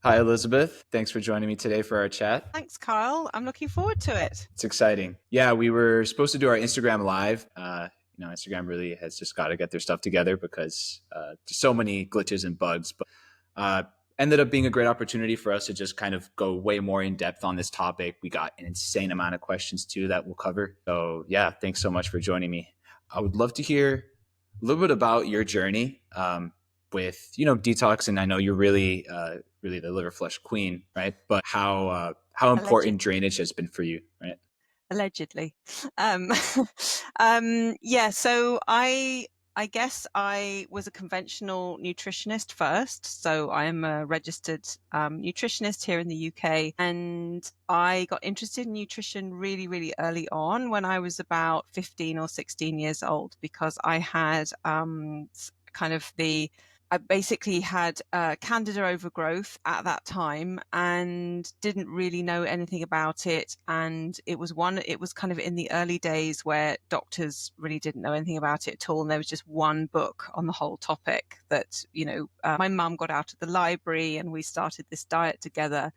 Hi, Elizabeth. Thanks for joining me today for our chat. Thanks, Carl. I'm looking forward to it. It's exciting. Yeah, we were supposed to do our Instagram live. Instagram really has just got to get their stuff together because there's so many glitches and bugs. But uh, ended up being a great opportunity for us to just kind of go way more in depth on this topic. We got an insane amount of questions too that we'll cover. So yeah, thanks so much for joining me. I would love to hear a little bit about your journey with detox, and I know you're really the liver flush queen, right? But how important Allegedly. drainage has been for you, right? Allegedly. Um, yeah, so I guess I was a conventional nutritionist first. So I am a registered nutritionist here in the UK. And I got interested in nutrition really, really early on when I was about 15 or 16 years old, because I had kind of I basically had candida overgrowth at that time and didn't really know anything about it. And it was kind of in the early days where doctors really didn't know anything about it at all. And there was just one book on the whole topic that, my mum got out of the library and we started this diet together.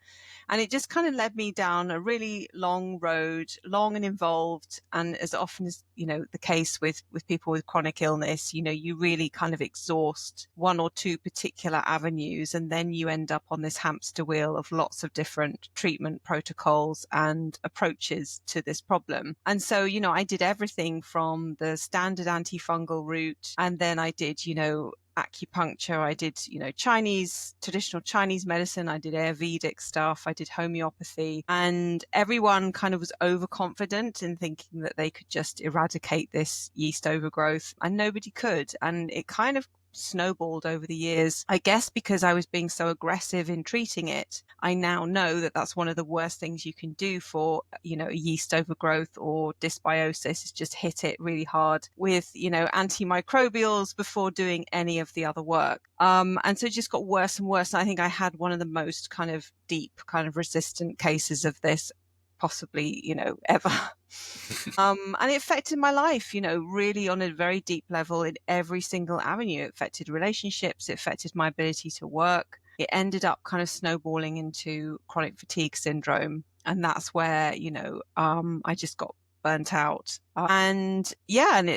And it just kind of led me down a really long road, long and involved. And as often as, the case with people with chronic illness, you really kind of exhaust one or two particular avenues. And then you end up on this hamster wheel of lots of different treatment protocols and approaches to this problem. And so, I did everything from the standard antifungal route. And then I did, acupuncture. I did, traditional Chinese medicine. I did Ayurvedic stuff. I did homeopathy, and everyone kind of was overconfident in thinking that they could just eradicate this yeast overgrowth, and nobody could. And it kind of snowballed over the years, I guess, because I was being so aggressive in treating it. I now know that that's one of the worst things you can do for, a yeast overgrowth or dysbiosis, is just hit it really hard with, antimicrobials before doing any of the other work. And so it just got worse and worse. And I think I had one of the most kind of deep, kind of resistant cases of this possibly, ever. And it affected my life, really on a very deep level in every single avenue. It affected relationships. It affected my ability to work. It ended up kind of snowballing into chronic fatigue syndrome. And that's where, I just got burnt out. And yeah, and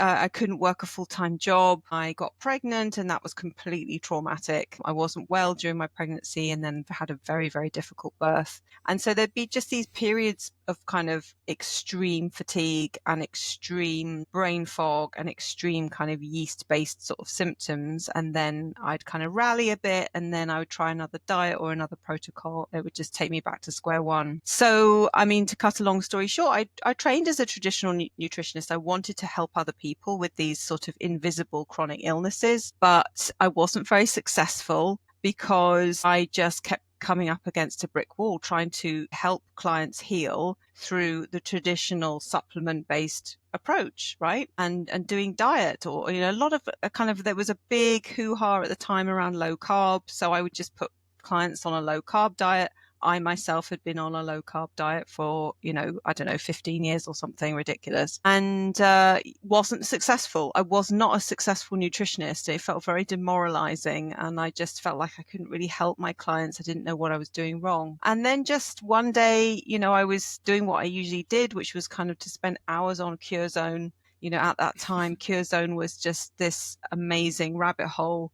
I couldn't work a full-time job. I got pregnant, and that was completely traumatic. I wasn't well during my pregnancy, and then had a very, very difficult birth. And so there'd be just these periods of kind of extreme fatigue and extreme brain fog and extreme kind of yeast-based sort of symptoms. And then I'd kind of rally a bit, and then I would try another diet or another protocol. It would just take me back to square one. So, I mean, to cut a long story short, I trained as a traditional nutritionist. I wanted to help other people with these sort of invisible chronic illnesses, but I wasn't very successful because I just kept coming up against a brick wall trying to help clients heal through the traditional supplement based approach, right? And doing diet, or a lot of there was a big hoo-ha at the time around low carb. So I would just put clients on a low carb diet. I myself had been on a low carb diet for, I don't know, 15 years or something ridiculous, and wasn't successful. I was not a successful nutritionist. It felt very demoralizing, and I just felt like I couldn't really help my clients. I didn't know what I was doing wrong. And then just one day, I was doing what I usually did, which was kind of to spend hours on Cure Zone. At that time, Cure Zone was just this amazing rabbit hole,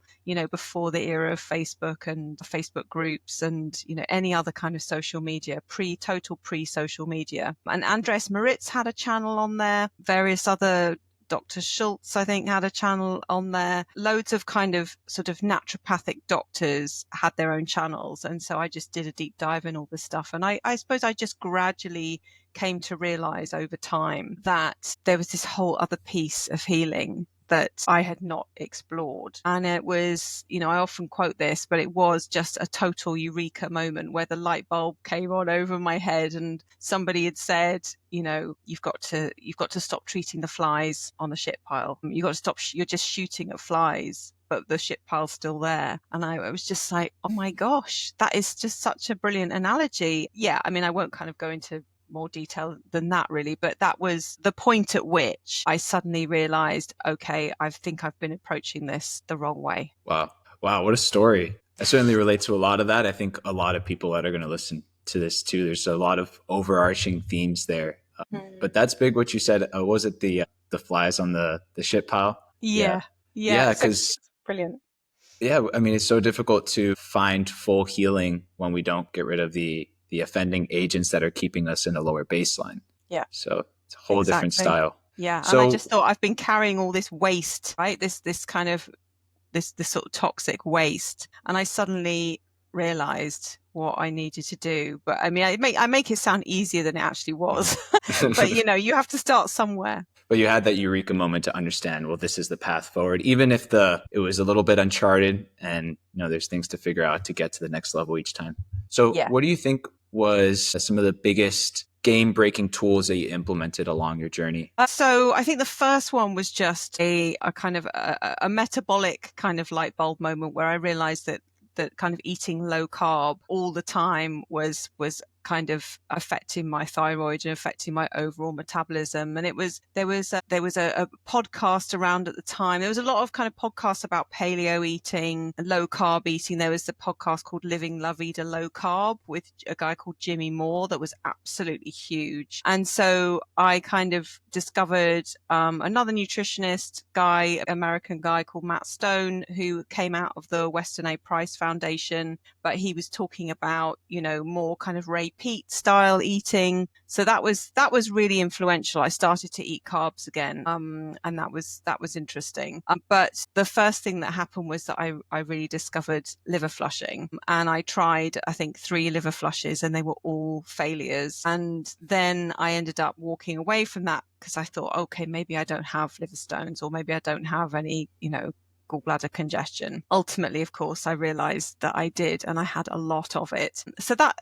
before the era of Facebook and Facebook groups and, any other kind of social media, total pre-social media. And Andres Moritz had a channel on there, various other Dr. Schultz, I think, had a channel on there. Loads of kind of sort of naturopathic doctors had their own channels. And so I just did a deep dive in all this stuff. And I suppose I just gradually came to realize over time that there was this whole other piece of healing that I had not explored. And it was, I often quote this, but it was just a total eureka moment where the light bulb came on over my head, and somebody had said, you've got to stop treating the flies on the shit pile. You've got to stop, you're just shooting at flies, but the shit pile's still there. And I was just like, oh my gosh, that is just such a brilliant analogy. Yeah, I mean, I won't kind of go into more detail than that really, but that was the point at which I suddenly realized, okay, I think I've been approaching this the wrong way. Wow. Wow. What a story. I certainly relate to a lot of that. I think a lot of people that are going to listen to this too, there's a lot of overarching themes there. But Mm. that's big what you said. Was it the flies on the shit pile? Yeah. Yeah, yeah. Yeah, So because it's brilliant. yeah, I mean, it's so difficult to find full healing when we don't get rid of the offending agents that are keeping us in a lower baseline. Yeah, So it's a whole different exactly. style. Yeah, and I just So thought I've been carrying all this waste, right? This kind of this sort of toxic waste, and I suddenly realized what I needed to do. But I mean, I make it sound easier than it actually was. But Mhm. you know, you have to start somewhere. But you had that eureka moment to understand, well, this is the path forward, even if the it was a little bit uncharted, and there's things to figure out to get to the next level each time. So Yeah. what do you think was some of the biggest game breaking tools that you implemented along your journey? So I think the first one was just a kind of a metabolic kind of light bulb moment where I realized that kind of eating low carb all the time was kind of affecting my thyroid and affecting my overall metabolism. And there was a podcast around at the time. There was a lot of kind of podcasts about paleo eating and low carb eating. There was the podcast called Living La Vida Low Carb with a guy called Jimmy Moore that was absolutely huge. And so I kind of discovered another nutritionist guy, American guy called Matt Stone, who came out of the Weston A. Price Foundation, but he was talking about, more kind of Ray Peat style eating. So that was really influential. I started to eat carbs again, and that was interesting. But the first thing that happened was that I really discovered liver flushing, and I tried I think 3 liver flushes, and they were all failures. And then I ended up walking away from that because I thought, okay, maybe I don't have liver stones, or maybe I don't have any, gallbladder congestion. Ultimately, of course, I realized that I did, and I had a lot of it. So that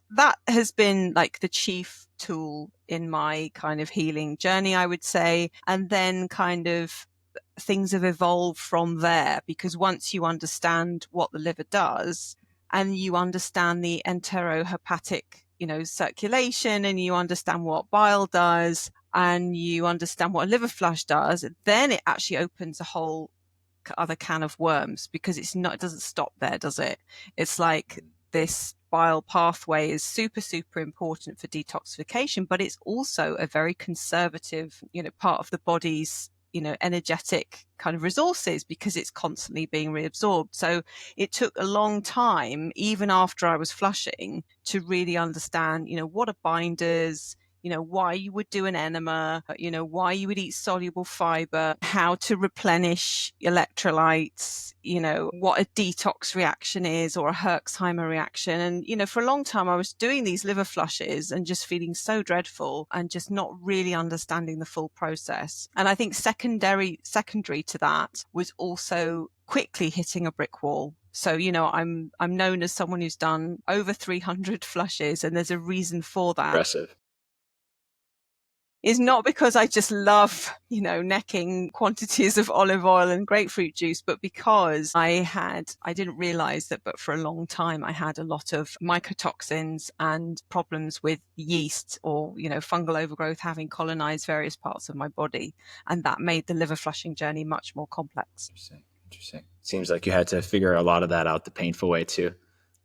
has been like the chief tool in my kind of healing journey, I would say. And then kind of things have evolved from there, because once you understand what the liver does and you understand the enterohepatic, circulation, and you understand what bile does, and you understand what a liver flush does, then it actually opens a whole other can of worms, because it doesn't stop there, does it? It's like this bile pathway is super, super important for detoxification, but it's also a very conservative, part of the body's, energetic kind of resources, because it's constantly being reabsorbed. So it took a long time, even after I was flushing, to really understand, what are binders, why you would do an enema, why you would eat soluble fiber, how to replenish electrolytes, what a detox reaction is, or a Herxheimer reaction. And, for a long time, I was doing these liver flushes and just feeling so dreadful and just not really understanding the full process. And I think secondary to that was also quickly hitting a brick wall. So, I'm known as someone who's done over 300 flushes, and there's a reason for that. Impressive. Is not because I just love, necking quantities of olive oil and grapefruit juice, but because I didn't realize that, but for a long time, I had a lot of mycotoxins and problems with yeast, or, fungal overgrowth having colonized various parts of my body. And that made the liver flushing journey much more complex. Interesting. Seems like you had to figure a lot of that out the painful way too.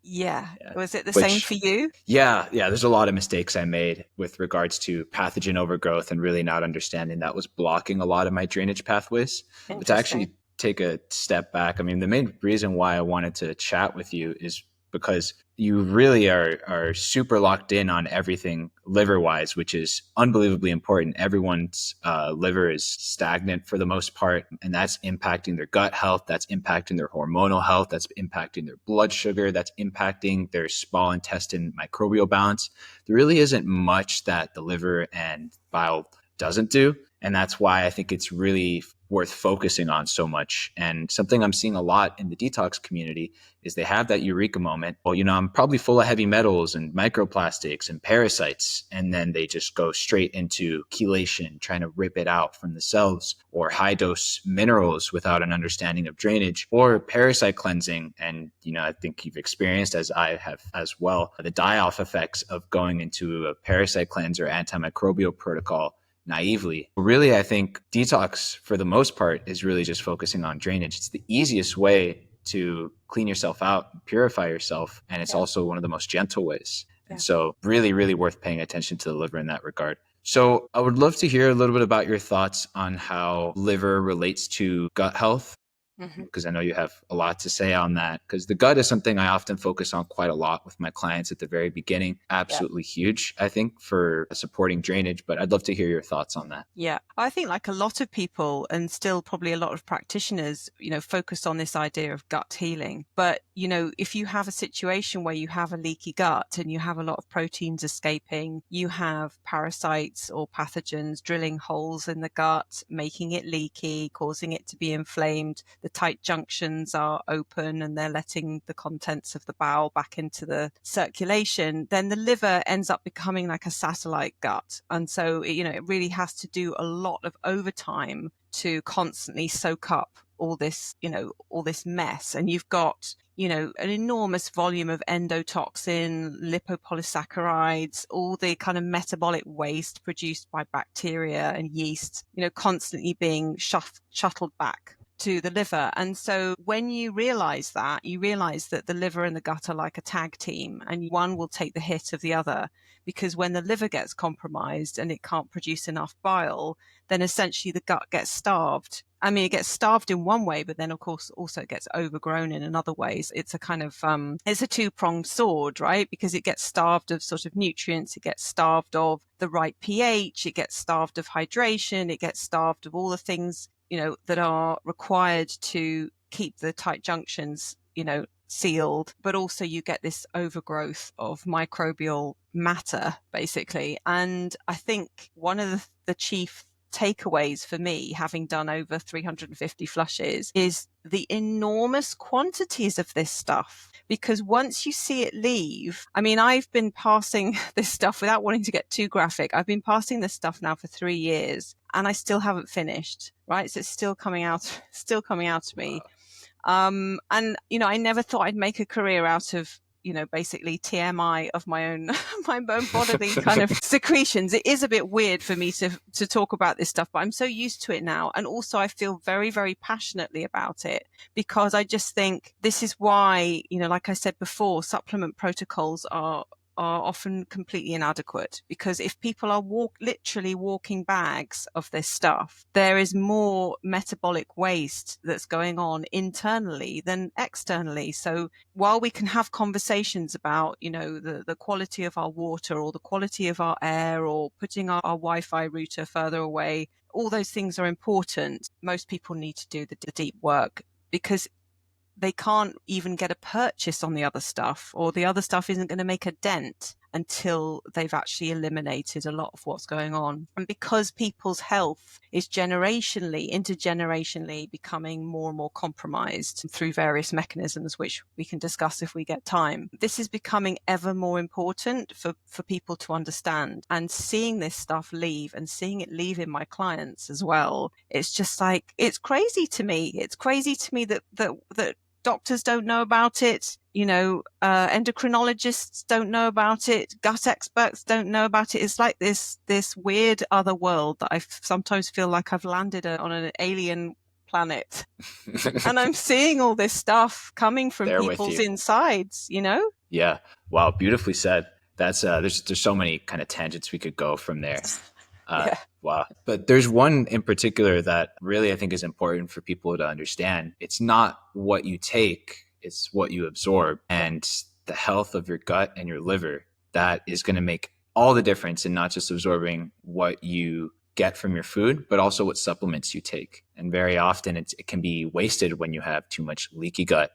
Yeah. Yeah. Was it the same Which for you? Yeah, there's a lot of mistakes I made with regards to pathogen overgrowth and really not understanding that was blocking a lot of my drainage pathways. But to Interesting. actually take a step back, I mean, the main reason why I wanted to chat with you is because you really are super locked in on everything liver wise, which is unbelievably important. Everyone's liver is stagnant for the most part, and that's impacting their gut health, that's impacting their hormonal health, that's impacting their blood sugar, that's impacting their small intestine microbial balance. There really isn't much that the liver and bile doesn't do. And that's why I think it's really worth focusing on so much. And something I'm seeing a lot in the detox community is they have that eureka moment. Well, I'm probably full of heavy metals and microplastics and parasites. And then they just go straight into chelation, trying to rip it out from the cells, or high dose minerals without an understanding of drainage, or parasite cleansing. And, I think you've experienced, as I have as well, the die-off effects of going into a parasite cleanse or antimicrobial protocol naively. Really, I think detox, for the most part, is really just focusing on drainage. It's the easiest way to clean yourself out, purify yourself. And it's Yeah. also one of the most gentle ways. And Yeah. so really, really worth paying attention to the liver in that regard. So I would love to hear a little bit about your thoughts on how liver relates to gut health, Hmm. because I know you have a lot to say on that. Because the gut is something I often focus on quite a lot with my clients at the very beginning. Yeah. Absolutely huge, I think, for supporting drainage. But I'd love to hear your thoughts on that. Yeah. I think like a lot of people and still probably a lot of practitioners, focus on this idea of gut healing. But, if you have a situation where you have a leaky gut and you have a lot of proteins escaping, you have parasites or pathogens drilling holes in the gut, making it leaky, causing it to be inflamed. The tight junctions are open and they're letting the contents of the bowel back into the circulation, then the liver ends up becoming like a satellite gut. And so, it really has to do a lot of overtime to constantly soak up all this, all this mess. And you've got, an enormous volume of endotoxin, lipopolysaccharides, all the kind of metabolic waste produced by bacteria and yeast, constantly being shuttled back to the liver. And so when you realize that the liver and the gut are like a tag team, and one will take the hit of the other, because when the liver gets compromised and it can't produce enough bile, then essentially the gut gets starved. I mean, it gets starved in one way, but then of course also it gets overgrown in another ways. It's a kind of, it's a two-pronged sword, right? Because it gets starved of sort of nutrients, it gets starved of the right pH, it gets starved of hydration, it gets starved of all the things, that are required to keep the tight junctions, sealed, but also you get this overgrowth of microbial matter, basically. And I think one of the chief takeaways for me, having done over 350 flushes, is the enormous quantities of this stuff. Because once you see it leave, I mean, I've been passing this stuff, without wanting to get too graphic, I've been passing this stuff now for 3 years and I still haven't finished, right? So it's still coming out of me. And, I never thought I'd make a career out of, basically TMI of my own, my own bodily kind of secretions. It is a bit weird for me to talk about this stuff, but I'm so used to it now. And also I feel very, very passionately about it, because I just think this is why, like I said before, supplement protocols are often completely inadequate, because if people are literally walking bags of this stuff, there is more metabolic waste that's going on internally than externally. So while we can have conversations about, the quality of our water or the quality of our air or putting our Wi-Fi router further away, all those things are important. Most people need to do the deep work, because they can't even get a purchase on the other stuff, or the other stuff isn't going to make a dent until they've actually eliminated a lot of what's going on. And because people's health is intergenerationally becoming more and more compromised through various mechanisms, which we can discuss if we get time, this is becoming ever more important for people to understand. And seeing this stuff leave, and seeing it leave in my clients as well, it's just like, it's crazy to me. It's crazy to me that doctors don't know about it. Endocrinologists don't know about it. Gut experts don't know about it. It's like this weird other world that I sometimes feel like I've landed on an alien planet. And I'm seeing all this stuff coming from There with people's you. insides, Yeah. Wow. Beautifully said. That's there's so many kind of tangents we could go from there. Yeah. Wow. But there's one in particular that really I think is important for people to understand. It's not what you take, it's what you absorb. And the health of your gut and your liver, that is going to make all the difference in not just absorbing what you get from your food, but also what supplements you take. And very often it can be wasted when you have too much leaky gut,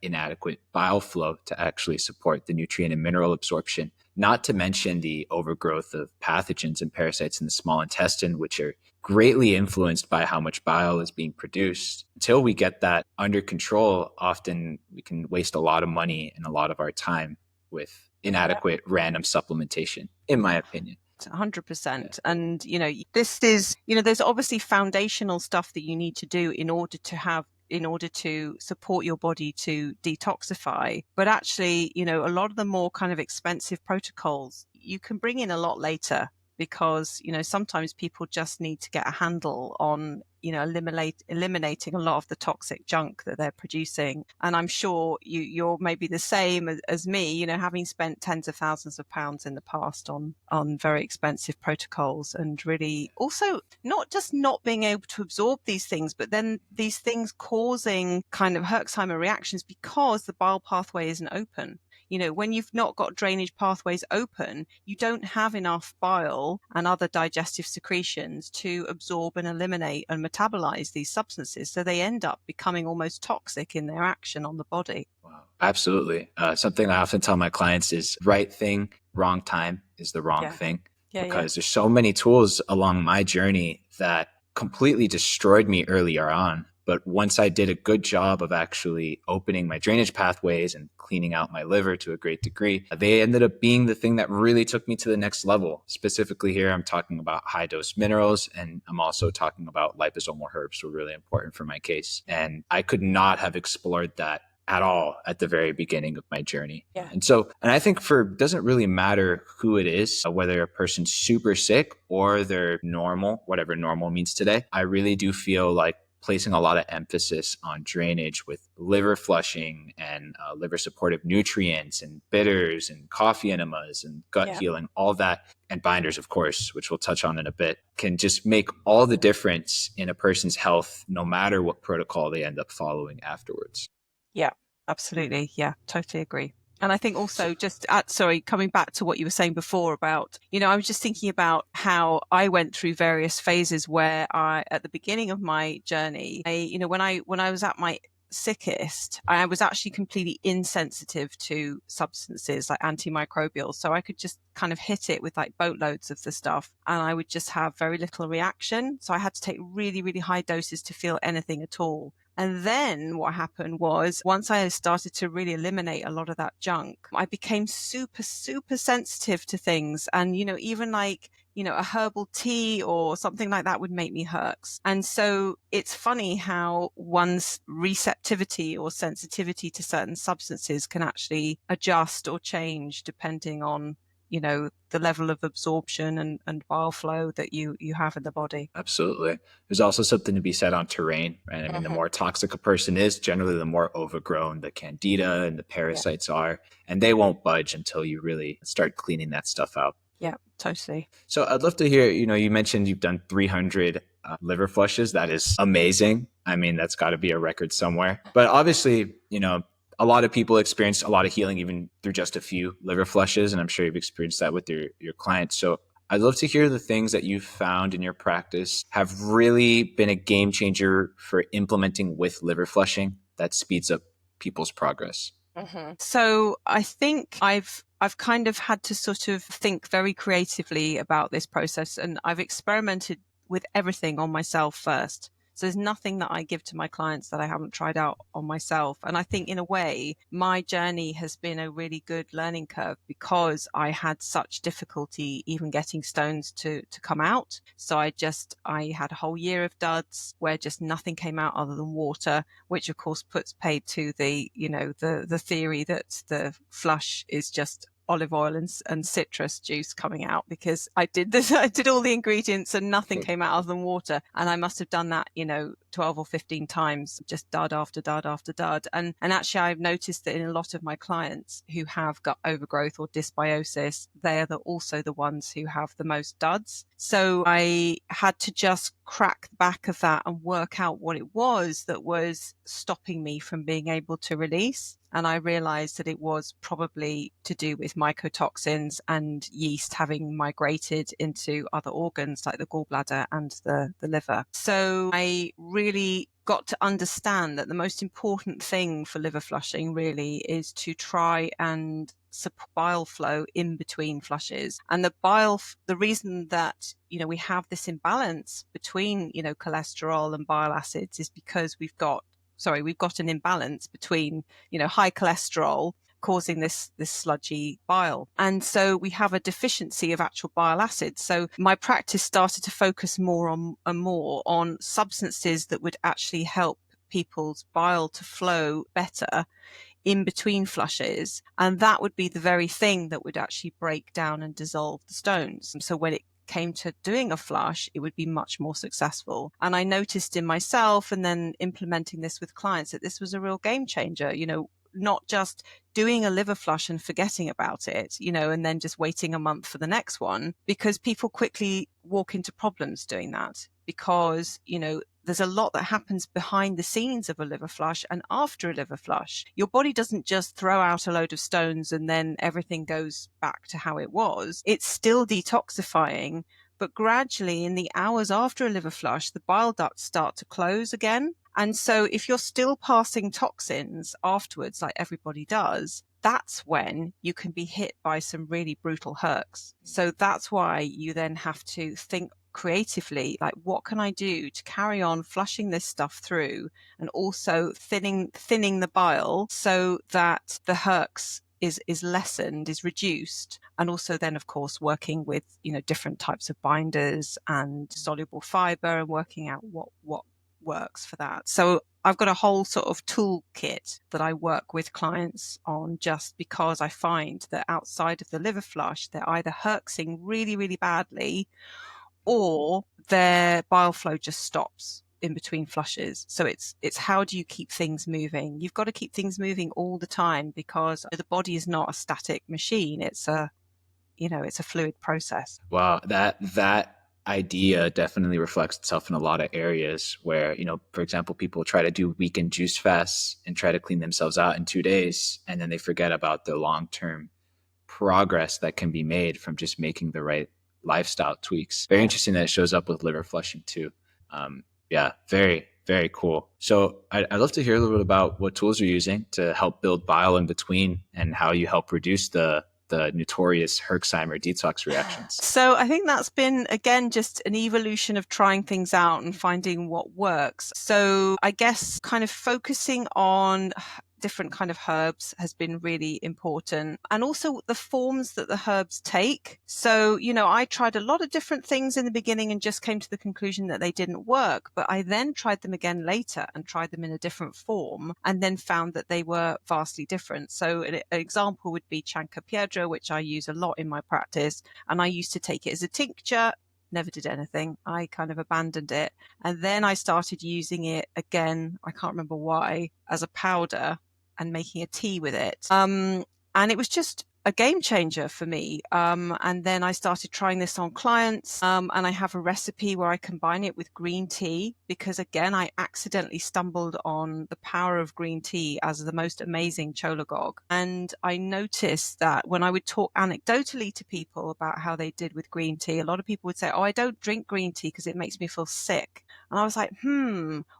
inadequate bile flow to actually support the nutrient and mineral absorption. Not to mention the overgrowth of pathogens and parasites in the small intestine, which are greatly influenced by how much bile is being produced. Until we get that under control, often we can waste a lot of money and a lot of our time with inadequate random supplementation, in my opinion. 100%. And, this is, there's obviously foundational stuff that you need to do in order to support your body to detoxify. But actually, a lot of the more kind of expensive protocols you can bring in a lot later, because, sometimes people just need to get a handle on, eliminating a lot of the toxic junk that they're producing. And I'm sure you're maybe the same as me, having spent tens of thousands of pounds in the past on very expensive protocols, and really also not just not being able to absorb these things, but then these things causing kind of Herxheimer reactions because the bile pathway isn't open. When you've not got drainage pathways open, you don't have enough bile and other digestive secretions to absorb and eliminate and metabolize these substances. So they end up becoming almost toxic in their action on the body. Wow. Absolutely. Something I often tell my clients is right thing, wrong time is the wrong Yeah. thing. Yeah. Because there's so many tools along my journey that completely destroyed me earlier on. But once I did a good job of actually opening my drainage pathways and cleaning out my liver to a great degree, they ended up being the thing that really took me to the next level. Specifically here, I'm talking about high dose minerals, and I'm also talking about liposomal herbs were really important for my case. And I could not have explored that at all at the very beginning of my journey. Yeah. And I think doesn't really matter who it is, whether a person's super sick or they're normal, whatever normal means today. I really do feel like placing a lot of emphasis on drainage with liver flushing and liver supportive nutrients and bitters and coffee enemas and gut healing, all that, and binders, of course, which we'll touch on in a bit, can just make all the difference in a person's health, no matter what protocol they end up following afterwards. Yeah, absolutely. Yeah, totally agree. And I think also coming back to what you were saying before about, I was just thinking about how I went through various phases where at the beginning of my journey, when I was at my sickest, I was actually completely insensitive to substances like antimicrobials. So I could just kind of hit it with like boatloads of the stuff and I would just have very little reaction. So I had to take really, really high doses to feel anything at all. And then what happened was once I started to really eliminate a lot of that junk, I became super, super sensitive to things. And, even like, a herbal tea or something like that would make me herx. And so it's funny how one's receptivity or sensitivity to certain substances can actually adjust or change depending on the level of absorption and bile flow that you have in the body. Absolutely. There's also something to be said on terrain, right? I mean, the more toxic a person is, generally the more overgrown the candida and the parasites are, and they won't budge until you really start cleaning that stuff out. Yeah, totally. So I'd love to hear, you mentioned you've done 300 liver flushes. That is amazing. I mean, that's got to be a record somewhere. But obviously, a lot of people experience a lot of healing even through just a few liver flushes. And I'm sure you've experienced that with your clients. So I'd love to hear the things that you've found in your practice have really been a game changer for implementing with liver flushing that speeds up people's progress. So I think I've kind of had to sort of think very creatively about this process, and I've experimented with everything on myself first. So there's nothing that I give to my clients that I haven't tried out on myself. And I think in a way, my journey has been a really good learning curve because I had such difficulty even getting stones to come out. So I had a whole year of duds where just nothing came out other than water, which of course puts paid to the theory that the flush is just olive oil and citrus juice coming out, because I did all the ingredients and nothing came out other than water. And I must have done that, 12 or 15 times, just dud after dud after dud. And actually I've noticed that in a lot of my clients who have gut overgrowth or dysbiosis, they're also the ones who have the most duds. So I had to just crack the back of that and work out what it was that was stopping me from being able to release. And I realized that it was probably to do with mycotoxins and yeast having migrated into other organs like the gallbladder and the liver. So I really got to understand that the most important thing for liver flushing really is to try and support bile flow in between flushes. And the reason that, we have this imbalance between, cholesterol and bile acids is because we've got an imbalance between, high cholesterol causing this sludgy bile. And so we have a deficiency of actual bile acids. So my practice started to focus more on substances that would actually help people's bile to flow better in between flushes. And that would be the very thing that would actually break down and dissolve the stones. So when it came to doing a flush, it would be much more successful. And I noticed in myself, and then implementing this with clients, that this was a real game changer, not just doing a liver flush and forgetting about it, and then just waiting a month for the next one, because people quickly walk into problems doing that, because, there's a lot that happens behind the scenes of a liver flush and after a liver flush. Your body doesn't just throw out a load of stones and then everything goes back to how it was. It's still detoxifying, but gradually in the hours after a liver flush, the bile ducts start to close again. And so if you're still passing toxins afterwards, like everybody does, that's when you can be hit by some really brutal hercs. So that's why you then have to think creatively, like, what can I do to carry on flushing this stuff through, and also thinning the bile so that the hercs is lessened, is reduced. And also then, of course, working with, different types of binders and soluble fiber, and working out what works for that. So I've got a whole sort of toolkit that I work with clients on, just because I find that outside of the liver flush, they're either herxing really, really badly, or their bile flow just stops in between flushes. So it's how do you keep things moving? You've got to keep things moving all the time, because the body is not a static machine. It's a fluid process. Wow, that idea definitely reflects itself in a lot of areas where, for example, people try to do weekend juice fasts and try to clean themselves out in 2 days, and then they forget about the long-term progress that can be made from just making the right lifestyle tweaks. Very interesting that it shows up with liver flushing too. Yeah, very, very cool. So I'd love to hear a little bit about what tools you're using to help build bile in between, and how you help reduce the notorious Herxheimer detox reactions. So I think that's been, again, just an evolution of trying things out and finding what works. So I guess kind of focusing on different kind of herbs has been really important, and also the forms that the herbs take. So, I tried a lot of different things in the beginning and just came to the conclusion that they didn't work. But I then tried them again later and tried them in a different form, and then found that they were vastly different. So an example would be Chanca, which I use a lot in my practice. And I used to take it as a tincture, never did anything. I kind of abandoned it. And then I started using it again, I can't remember why, as a powder, and making a tea with it. And it was just a game changer for me. And then I started trying this on clients. And I have a recipe where I combine it with green tea, because again, I accidentally stumbled on the power of green tea as the most amazing cholagogue. And I noticed that when I would talk anecdotally to people about how they did with green tea, a lot of people would say, oh, I don't drink green tea because it makes me feel sick. And I was like,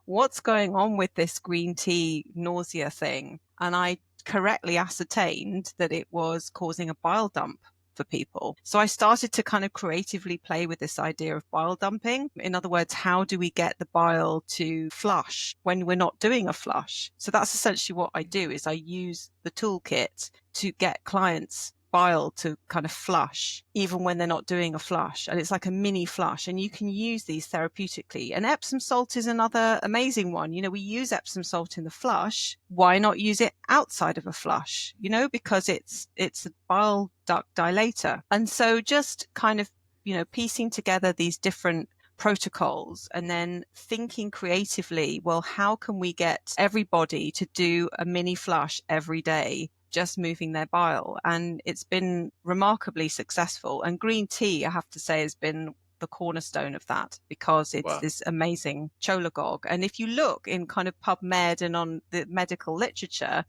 what's going on with this green tea nausea thing? And I correctly ascertained that it was causing a bile dump for people. So I started to kind of creatively play with this idea of bile dumping. In other words, how do we get the bile to flush when we're not doing a flush? So that's essentially what I do, is I use the toolkit to get clients bile to kind of flush even when they're not doing a flush. And it's like a mini flush, and you can use these therapeutically. And Epsom salt is another amazing one. We use Epsom salt in the flush. Why not use it outside of a flush? Because it's a bile duct dilator. And so just kind of piecing together these different protocols, and then thinking creatively, well, how can we get everybody to do a mini flush every day, just moving their bile? And it's been remarkably successful. And green tea, I have to say, has been the cornerstone of that, because it's this amazing cholagogue. And if you look in kind of PubMed and on the medical literature,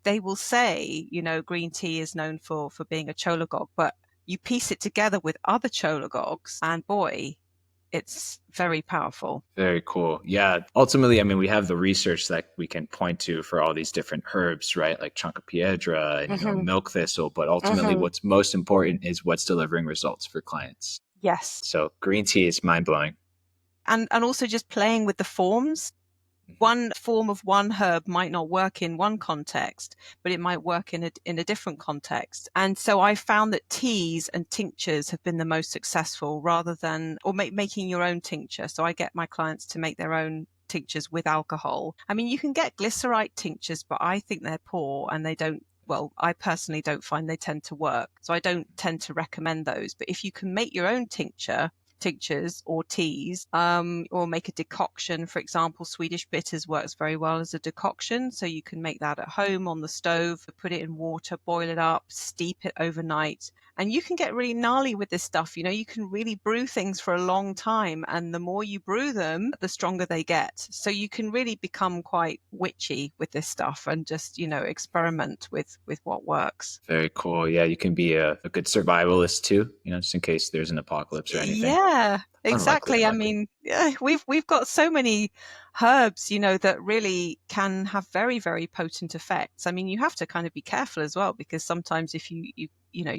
they will say, green tea is known for being a cholagogue, but you piece it together with other cholagogues, and boy, it's very powerful. Very cool. Yeah. Ultimately, we have the research that we can point to for all these different herbs, right? Like Chanca and milk thistle. But ultimately, what's most important is what's delivering results for clients. Yes. So green tea is mind blowing. And also just playing with the forms. One form of one herb might not work in one context, but it might work in a different context. And so I found that teas and tinctures have been the most successful, rather than, or making your own tincture. So I get my clients to make their own tinctures with alcohol. You can get glycerite tinctures, but I think they're poor and they don't well, I personally don't find they tend to work. So I don't tend to recommend those. But if you can make your own tinctures or teas, or make a decoction. For example, Swedish bitters works very well as a decoction. So you can make that at home on the stove, put it in water, boil it up, steep it overnight. And you can get really gnarly with this stuff. You can really brew things for a long time. And the more you brew them, the stronger they get. So you can really become quite witchy with this stuff and just, experiment with what works. Very cool. Yeah, you can be a good survivalist too, just in case there's an apocalypse or anything. Yeah, Unlikely, exactly. I unlikely. mean, yeah, we've got so many herbs, that really can have very, very potent effects. I mean, you have to kind of be careful as well, because sometimes if you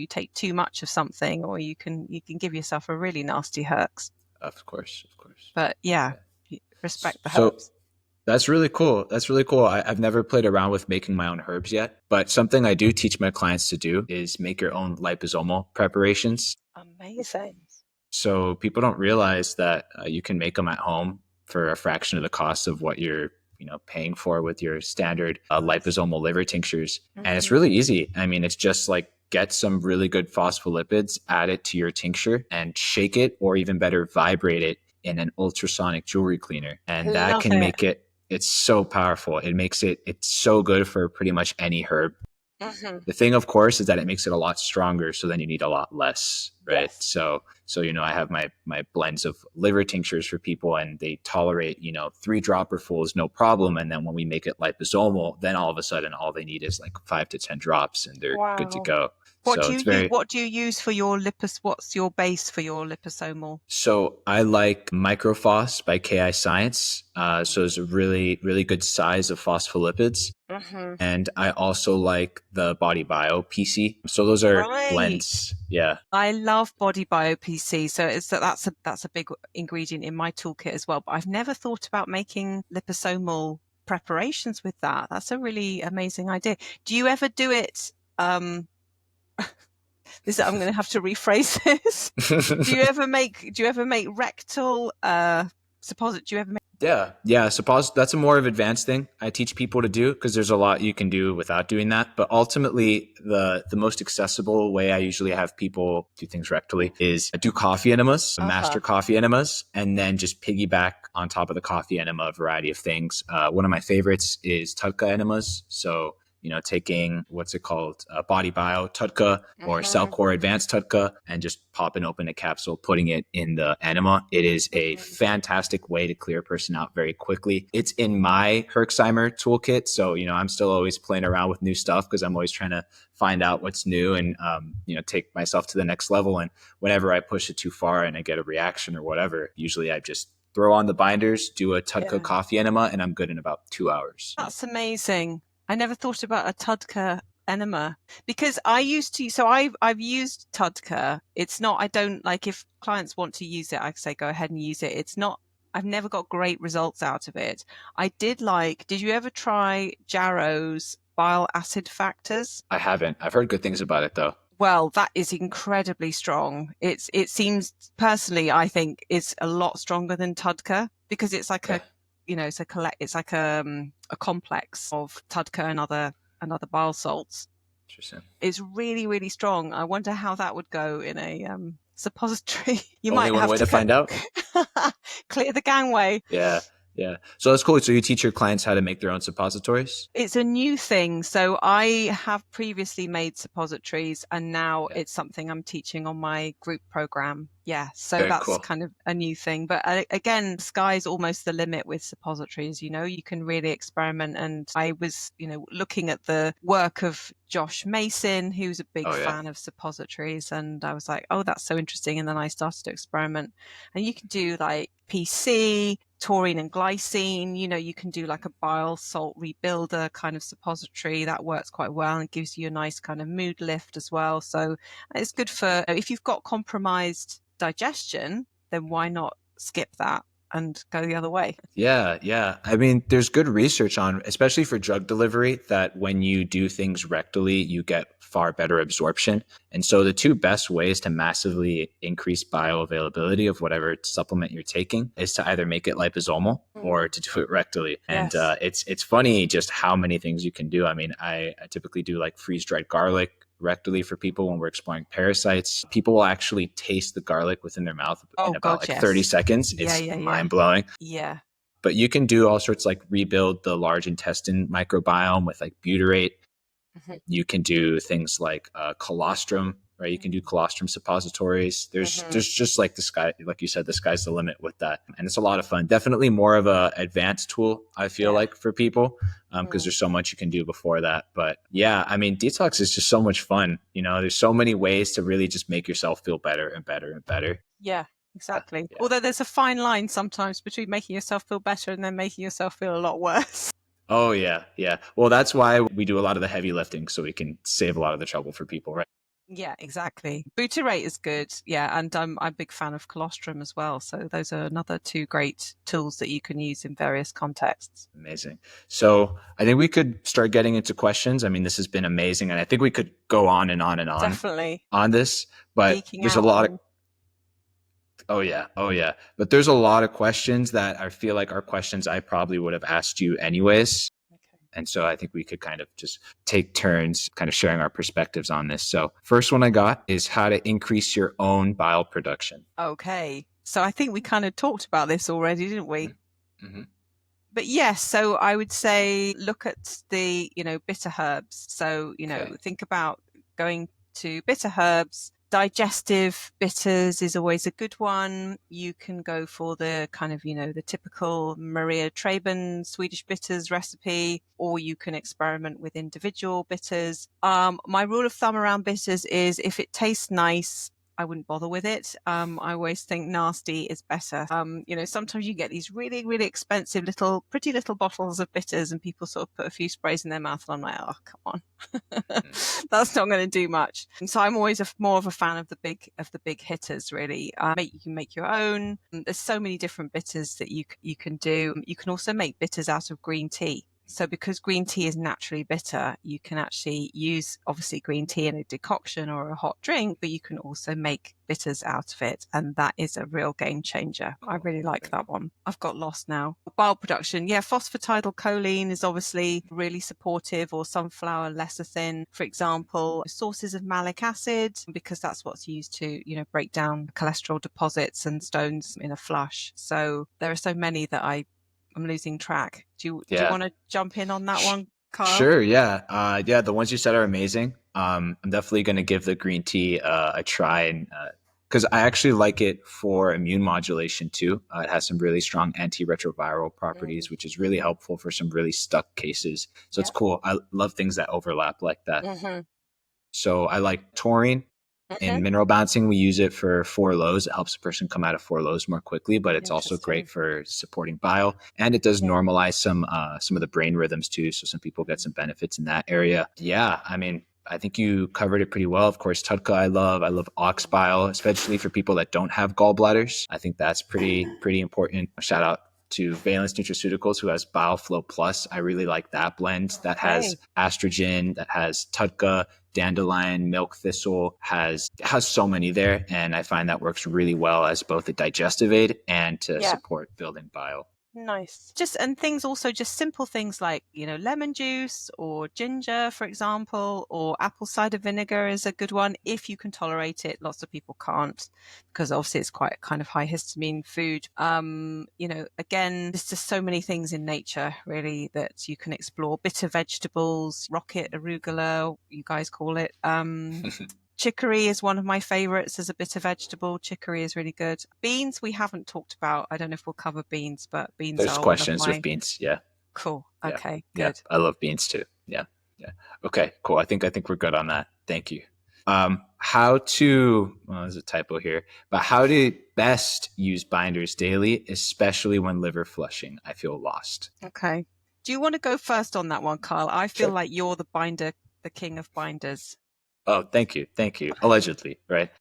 take too much of something, or you can give yourself a really nasty herx. Of course, of course. But yeah, Yeah. respect the So herbs. that's really cool. That's really cool. I've never played around with making my own herbs yet, but something I do teach my clients to do is make your own liposomal preparations. Amazing. So people don't realize that you can make them at home for a fraction of the cost of what you're paying for with your standard liposomal liver tinctures. And it's Hmm. really easy. I mean, it's just like get some really good phospholipids, add it to your tincture, and shake it, or even better, vibrate it in an ultrasonic jewelry cleaner, I and that love can it. make it. It's so powerful. It's so good for pretty much any herb. Hmm. The thing, of course, is that it makes it a lot stronger, so then you need a lot less, right? Yes. So I have my blends of liver tinctures for people, and they tolerate 3 dropperfuls, no problem. And then when we make it liposomal, then all of a sudden all they need is like 5 to 10 drops, and they're good to Wow. go. What So do it's you very. what do you use for your lipos? What's your base for your liposomal? So I like Microphos by KI Science. So it's a really really good size of phospholipids. Hmm. And I also like the Body Bio PC. So those are Right. blends. Yeah. I love Body Bio PC, so that's a big ingredient in my toolkit as well. But I've never thought about making liposomal preparations with that. That's a really amazing idea. Do you ever do it? Um, I'm going to have to rephrase this. Do you ever make rectal suppository? Do you ever make? Yeah, yeah. Suppose that's a more of advanced thing I teach people to do, because there's a lot you can do without doing that. But ultimately, the most accessible way I usually have people do things rectally is do coffee enemas, Uh-huh. master coffee enemas, and then just piggyback on top of the coffee enema a variety of things. One of my favorites is Tudka enemas. So taking what's it called, Body Bio Tudka or Hmm. Cellcore Advanced Tudka, and just popping open a capsule, putting it in the enema. It is a Hmm. fantastic way to clear a person out very quickly. It's in my Herxheimer toolkit, so I'm still always playing around with new stuff, because I'm always trying to find out what's new, and take myself to the next level. And whenever I push it too far and I get a reaction or whatever, usually I just throw on the binders, do a Tudka Yeah. coffee enema, and I'm good in about 2 hours. That's amazing. I never thought about a Tudka enema, because I used to. So I've used Tudka. It's not. I don't like, if clients want to use it, I say go ahead and use it. It's not. I've never got great results out of it. I did like. Did you ever try Jarrow's bile acid factors? I haven't. I've heard good things about it though. Well, that is incredibly strong. It seems, personally, I think it's a lot stronger than Tudka, because it's like Okay. it's like a complex of Tudka and other bile salts. Interesting. It's really, really strong. I wonder how that would go in a suppository. You Only might one have way to to find out. clear the gangway. Yeah. Yeah. So that's cool. So you teach your clients how to make their own suppositories? It's a new thing. So I have previously made suppositories, and now Yeah. it's something I'm teaching on my group program. Yeah. So Very that's cool. kind of a new thing. But again, sky's almost the limit with suppositories. You can really experiment. And I was, looking at the work of Josh Mason, who's a big Oh yeah. fan of suppositories. And I was like, oh, that's so interesting. And then I started to experiment. And you can do like PC, taurine and glycine. You can do like a bile salt rebuilder kind of suppository that works quite well and gives you a nice kind of mood lift as well. So it's good for if you've got compromised digestion, then why not skip that? and go the other way. Yeah, yeah. I mean, there's good research on, especially for drug delivery, that when you do things rectally, you get far better absorption. And so the two best ways to massively increase bioavailability of whatever supplement you're taking is to either make it liposomal or to do it rectally. And Yes. it's funny just how many things you can do. I mean, I typically do like freeze dried garlic rectally for people when we're exploring parasites. People will actually taste the garlic within their mouth in Oh about God, like 30 yes. seconds. Yeah, It's yeah, yeah. mind blowing. Yeah. But you can do all sorts like rebuild the large intestine microbiome with like butyrate. Mhm. You can do things like colostrum, right? You can do colostrum suppositories. Mhm. There's just like the sky, like you said, the sky's the limit with that, and it's a lot of fun. Definitely more of a advanced tool, I feel Yeah. like, for people because Mm. there's so much you can do before that. But yeah, I mean, detox is just so much fun. You know, there's so many ways to really just make yourself feel better and better and better. Yeah, exactly. Yeah. Although there's a fine line sometimes between making yourself feel better and then making yourself feel a lot worse. Oh yeah, yeah. Well, that's why we do a lot of the heavy lifting, so we can save a lot of the trouble for people, right? Yeah, exactly. Butyrate is good. Yeah, and I'm a big fan of colostrum as well. So those are another two great tools that you can use in various contexts. Amazing. So I think we could start getting into questions. I mean, this has been amazing, and I think we could go on and on and Definitely on this. But geeking there's a out lot of on. oh yeah, oh yeah. But there's a lot of questions that I feel like are questions I probably would have asked you anyways. Okay. And so I think we could kind of just take turns kind of sharing our perspectives on this. So, first one I got is how to increase your own bile production. Okay. So I think we kind of talked about this already, didn't we? Mm-hmm. But yes, so I would say look at the, bitter herbs. So, Okay. think about going to bitter herbs. Digestive bitters is always a good one. You can go for the kind of, the typical Maria Traben Swedish bitters recipe, or you can experiment with individual bitters. My rule of thumb around bitters is if it tastes nice, I wouldn't bother with it. I always think nasty is better. Sometimes you get these really, really expensive pretty little bottles of bitters and people sort of put a few sprays in their mouth and I'm like, oh, come on. That's not going to do much. And so I'm always more of a fan of the big hitters, really. You can make your own. There's so many different bitters that you can do. You can also make bitters out of green tea. So because green tea is naturally bitter, you can actually use obviously green tea in a decoction or a hot drink, but you can also make bitters out of it. And that is a real game changer. I Cool. really like Okay. that one. I've got lost now. Bile production. Yeah, phosphatidylcholine is obviously really supportive, or sunflower lecithin, for example. Sources of malic acid, because that's what's used to, break down cholesterol deposits and stones in a flush. So there are so many that I'm losing track. Do you Yeah. want to jump in on that Sh- one, Kyle? Sure. Yeah. Yeah. The ones you said are amazing. I'm definitely going to give the green tea a try, and because I actually like it for immune modulation too. It has some really strong antiretroviral properties, which is really helpful for some really stuck cases. So it's Yeah. cool. I love things that overlap like that. Mm-hmm. So I like taurine. In Mm-hmm. mineral balancing, we use it for four lows. It helps a person come out of four lows more quickly, but it's also great Interesting. for supporting bile, and it does Yeah. normalize some of the brain rhythms too. So some people get some benefits in that area. Yeah, I mean, I think you covered it pretty well. Of course, Tudka I love. I love ox bile, especially for people that don't have gallbladders. I think that's pretty important. Shout out to Valence Nutraceuticals, who has Bile Flow Plus. I really like that blend that has Okay. estrogen, that has Tudka, dandelion, milk thistle, has so many there, and I find that works really well as both a digestive aid and to Yeah. support building bile. Nice. Just and things also just simple things like, lemon juice or ginger, for example, or apple cider vinegar is a good one if you can tolerate it. Lots of people can't because obviously it's quite kind of high histamine food. Again, there's just so many things in nature really that you can explore. Bitter vegetables, rocket arugula, you guys call it. Chicory is one of my favorites as a bitter vegetable. Chicory is really good. Beans we haven't talked about. I don't know if we'll cover beans, but beans There's are one of questions with my beans. Yeah, cool. yeah, Okay, yeah. good. I love beans too. Yeah, yeah. Okay, cool. I think we're good on that. Thank you. How to well, there's a typo here, but how to best use binders daily, especially when liver flushing. I feel lost. Okay. Do you want to go first on that one, Kyle? I feel Sure. like you're the binder, the king of binders. Oh, thank you, thank you. Allegedly, right?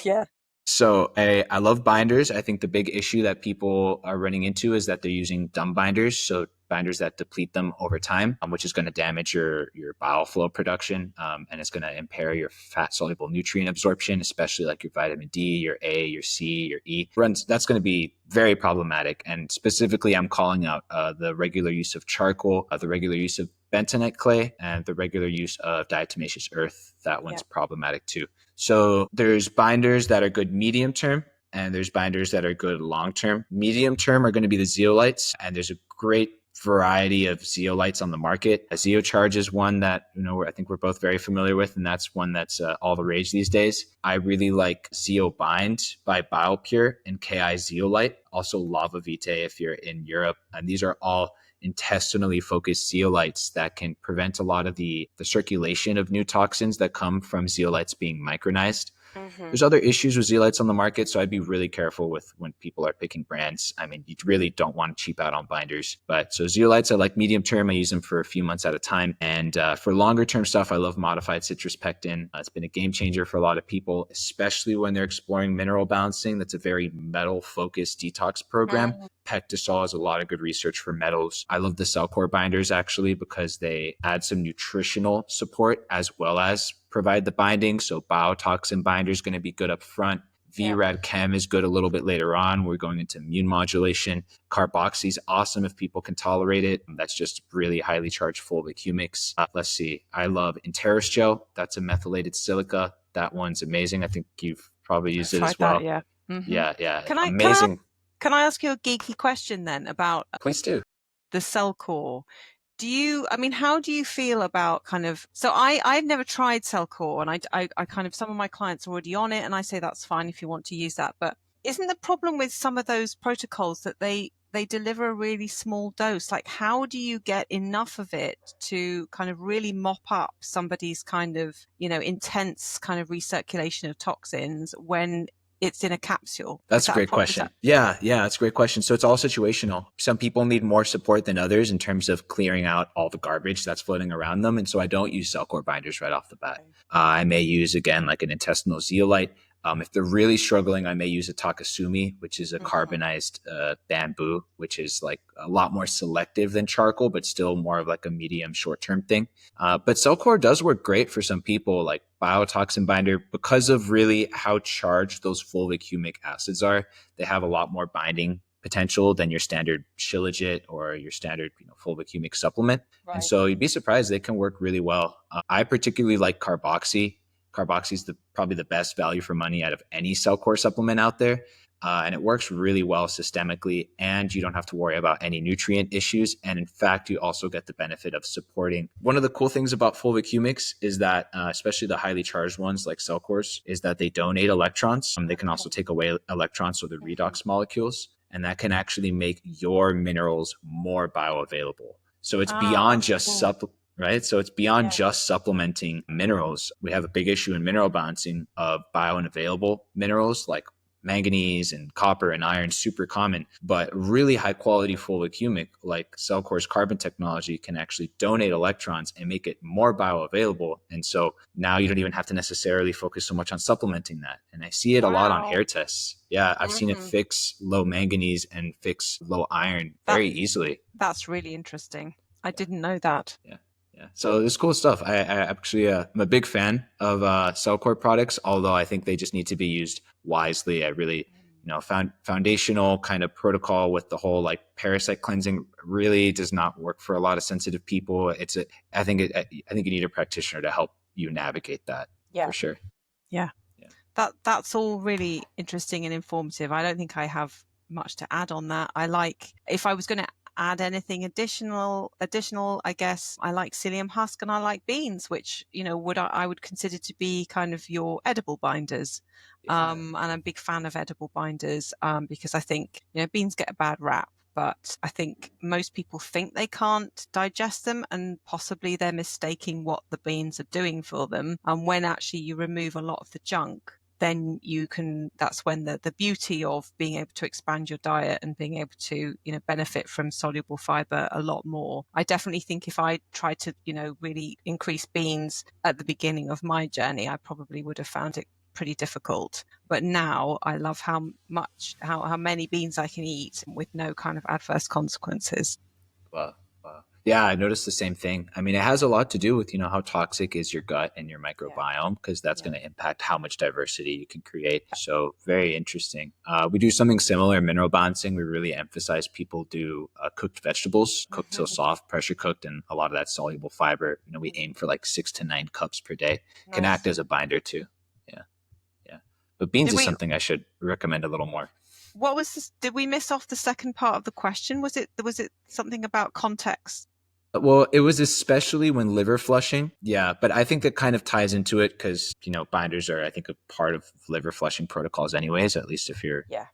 Yeah. So I love binders. I think the big issue that people are running into is that they're using dumb binders. So binders that deplete them over time, which is going to damage your bile flow production, and it's going to impair your fat soluble nutrient absorption, especially like your vitamin D, your A, your C, your E. That's going to be very problematic. And specifically, I'm calling out the regular use of charcoal, the regular use of bentonite clay, and the regular use of diatomaceous earth. That Yeah. one's problematic too. So there's binders that are good medium term, and there's binders that are good long term. Medium term are going to be the zeolites, and there's a great variety of zeolites on the market. A zeocharge is one that I think we're both very familiar with, and that's one that's all the rage these days. I really like Zeobind by BioPure and KI Zeolite, also Lava Vitae if you're in Europe, and these are all intestinally focused zeolites that can prevent a lot of the circulation of new toxins that come from zeolites being micronized. Mm-hmm. There's other issues with zeolites on the market, so I'd be really careful with when people are picking brands. I mean, you really don't want to cheap out on binders. But so zeolites, I like medium term. I use them for a few months at a time. And for longer term stuff, I love modified citrus pectin. It's been a game changer for a lot of people, especially when they're exploring mineral balancing. That's a very metal focused detox program. Mm. Pectisol has a lot of good research for metals. I love the Cellcore binders actually because they add some nutritional support as well as provide the binding. So biotoxin binder is going to be good up front. Yeah. VRAD Chem is good a little bit later on. We're going into immune modulation. Carboxy is awesome if people can tolerate it. That's just really highly charged fulvic humics. Let's see. I love Interis Gel. That's a methylated silica. That one's amazing. I think you've probably I've used it as tried that, well. yeah. Mm-hmm. Yeah, yeah. Can I can I Amazing. can I ask you a geeky question then about Please do. the cell core? I mean, how do you feel about kind of, so I've never tried Cellcore, and I kind of, some of my clients are already on it, and I say that's fine if you want to use that. But isn't the problem with some of those protocols that they deliver a really small dose? Like, how do you get enough of it to kind of really mop up somebody's kind of, intense kind of recirculation of toxins when it's in a capsule? That's a great question. Yeah, that's a great question. So it's all situational. Some people need more support than others in terms of clearing out all the garbage that's floating around them. And so I don't use cell core binders right off the bat. I may use, again, like an intestinal zeolite. If they're really struggling, I may use a Takasumi, which is a carbonized bamboo, which is like a lot more selective than charcoal, but still more of like a medium short-term thing. But Cellcore does work great for some people, like biotoxin binder, because of really how charged those fulvic humic acids are. They have a lot more binding potential than your standard Shilajit or your standard fulvic humic supplement. Right. And so you'd be surprised they can work really well. I particularly like Carboxy. Carboxy is probably the best value for money out of any cell core supplement out there. And it works really well systemically, and you don't have to worry about any nutrient issues. And in fact, you also get the benefit of supporting. One of the cool things about fulvic humics is that, especially the highly charged ones like cell cores, is that they donate electrons. They can also take away electrons, so the redox molecules, and that can actually make your minerals more bioavailable. So it's beyond just right? So it's beyond just supplementing minerals. We have a big issue in mineral balancing of biounavailable minerals like manganese and copper and iron, super common, but really high quality fulvic humic like Cellcore's carbon technology can actually donate electrons and make it more bioavailable. And so now you don't even have to necessarily focus so much on supplementing that. And I see it a lot on hair tests. Yeah, I've seen it fix low manganese and fix low iron very easily. That's really interesting. I didn't know that. Yeah. So it's cool stuff. I actually I'm a big fan of Cellcore products, although I think they just need to be used wisely. I really, foundational kind of protocol with the whole like parasite cleansing really does not work for a lot of sensitive people. I think you need a practitioner to help you navigate that. Yeah, for sure. Yeah. That's all really interesting and informative. I don't think I have much to add on that. If I was going to add anything additional, I guess I like psyllium husk and I like beans, which I would consider to be kind of your edible binders. And I'm a big fan of edible binders because I think beans get a bad rap, but I think most people think they can't digest them, and possibly they're mistaking what the beans are doing for them. And when actually you remove a lot of the junk, then that's when the beauty of being able to expand your diet and being able to, benefit from soluble fiber a lot more. I definitely think if I tried to, really increase beans at the beginning of my journey, I probably would have found it pretty difficult. But now I love how many beans I can eat with no kind of adverse consequences. Wow. Wow. Yeah, I noticed the same thing. I mean, it has a lot to do with, how toxic is your gut and your Yeah. microbiome, because that's Yeah. going to impact how much diversity you can create. So, very interesting. We do something similar in mineral balancing. We really emphasize people do cooked vegetables, cooked till Hmm. soft, pressure cooked, and a lot of that soluble fiber. We aim for like 6 to 9 cups per day. Can act Nice. as a binder too. Yeah. Yeah. But beans Did is we? something I should recommend a little more. What was this? Did we miss off the second part of the question? Was it something about context? Well, it was especially when liver flushing. Yeah, but I think that kind of ties into it because, binders are, I think, a part of liver flushing protocols, anyways, at least if you're, Yeah.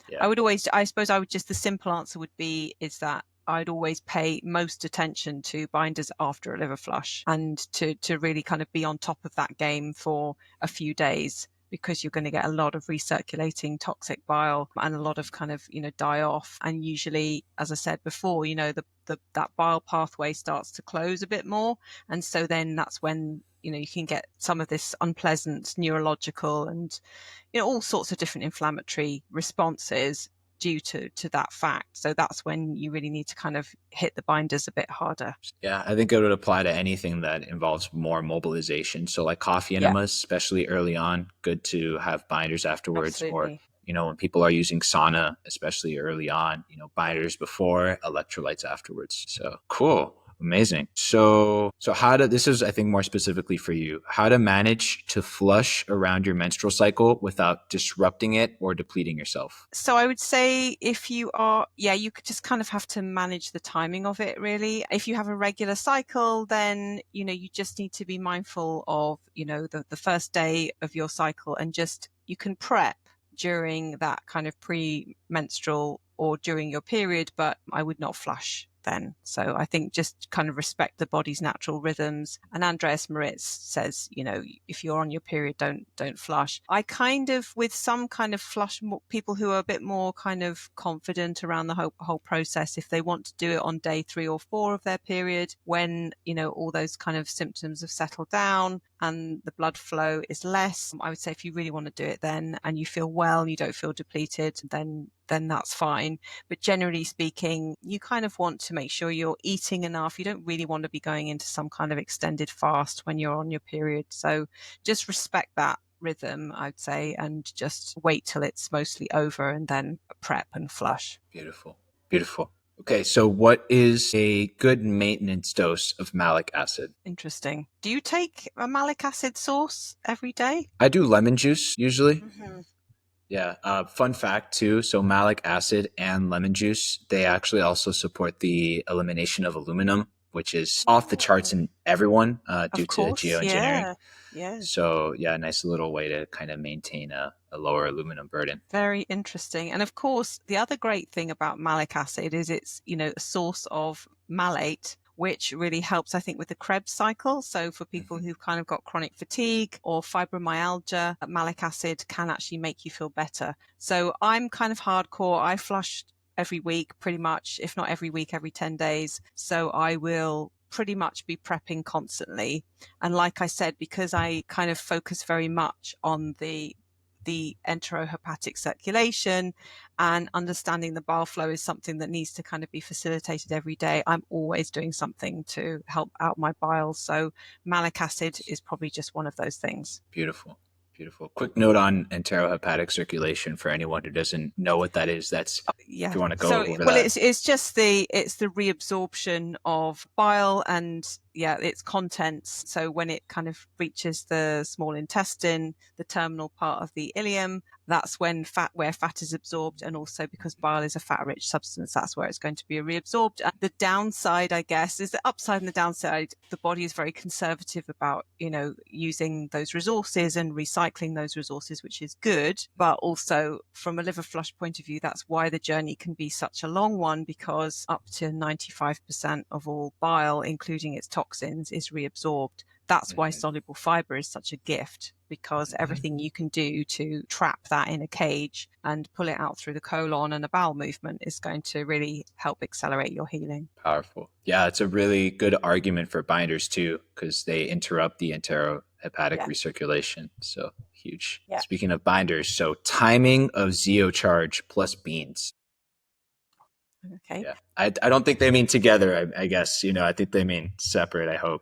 yeah. I suppose I would just, the simple answer would be, is that I'd always pay most attention to binders after a liver flush, and to really kind of be on top of that game for a few days, because you're going to get a lot of recirculating toxic bile and a lot of kind of, die off. And usually, as I said before, that bile pathway starts to close a bit more. And so then that's when, you can get some of this unpleasant neurological and, all sorts of different inflammatory responses due to that fact. So that's when you really need to kind of hit the binders a bit harder. Yeah, I think it would apply to anything that involves more mobilization. So, like coffee Yeah, enemas, especially early on, good to have binders afterwards. Or, absolutely. when people are using sauna, especially early on, binders before, electrolytes afterwards. So cool. Amazing. So how to, this is, I think, more specifically for you, how to manage to flush around your menstrual cycle without disrupting it or depleting yourself. So I would say, if you are, yeah, you could just kind of have to manage the timing of it, really. If you have a regular cycle, then, you just need to be mindful of, the first day of your cycle, and just, you can prep during that kind of pre-menstrual or during your period, but I would not flush then. So I think just kind of respect the body's natural rhythms. And Andreas Moritz says, if you're on your period, don't flush. I kind of, with some kind of flush, people who are a bit more kind of confident around the whole process, if they want to do it on day 3 or 4 of their period, when, all those kind of symptoms have settled down and the blood flow is less, I would say, if you really want to do it then, and you feel well and you don't feel depleted, then that's fine. But generally speaking, you kind of want to make sure you're eating enough. You don't really want to be going into some kind of extended fast when you're on your period. So just respect that rhythm, I'd say, and just wait till it's mostly over and then prep and flush. Beautiful. Beautiful. Okay, so what is a good maintenance dose of malic acid? Interesting. Do you take a malic acid source every day? I do lemon juice usually. Mm-hmm. Yeah. Fun fact too. So malic acid and lemon juice, they actually also support the elimination of aluminum, which is off the charts in everyone due Of to course, geoengineering. yeah. Yeah. So yeah, nice little way to kind of maintain a lower aluminum burden. Very interesting. And of course, the other great thing about malic acid is it's, a source of malate, which really helps, I think, with the Krebs cycle. So for people Mhm. who've kind of got chronic fatigue or fibromyalgia, malic acid can actually make you feel better. So I'm kind of hardcore. I flush every week, pretty much, if not every week, every 10 days. So I will pretty much be prepping constantly. And like I said, because I kind of focus very much on the enterohepatic circulation, and understanding the bile flow is something that needs to kind of be facilitated every day, I'm always doing something to help out my bile. So malic acid is probably just one of those things. Beautiful. Beautiful. Quick note on enterohepatic circulation for anyone who doesn't know what that is. That's, if Yeah. you want to go So, over well, that. it's just the reabsorption of bile and, yeah, its contents. So when it kind of reaches the small intestine, the terminal part of the ileum, that's when where fat is absorbed. And also, because bile is a fat rich substance, that's where it's going to be reabsorbed. And the downside, I guess, is the upside and the downside. The body is very conservative about, using those resources and recycling those resources, which is good. But also, from a liver flush point of view, that's why the journey can be such a long one, because up to 95% of all bile, including its toxins, is reabsorbed. That's why Mhm. soluble fiber is such a gift, because Mhm. everything you can do to trap that in a cage and pull it out through the colon and a bowel movement is going to really help accelerate your healing. Powerful. Yeah, it's a really good argument for binders too, because they interrupt the hepatic Yeah. recirculation. So huge. Yeah. Speaking of binders, so timing of Zeocharge plus beans. Okay. Yeah. I don't think they mean together, I guess. I think they mean separate, I hope.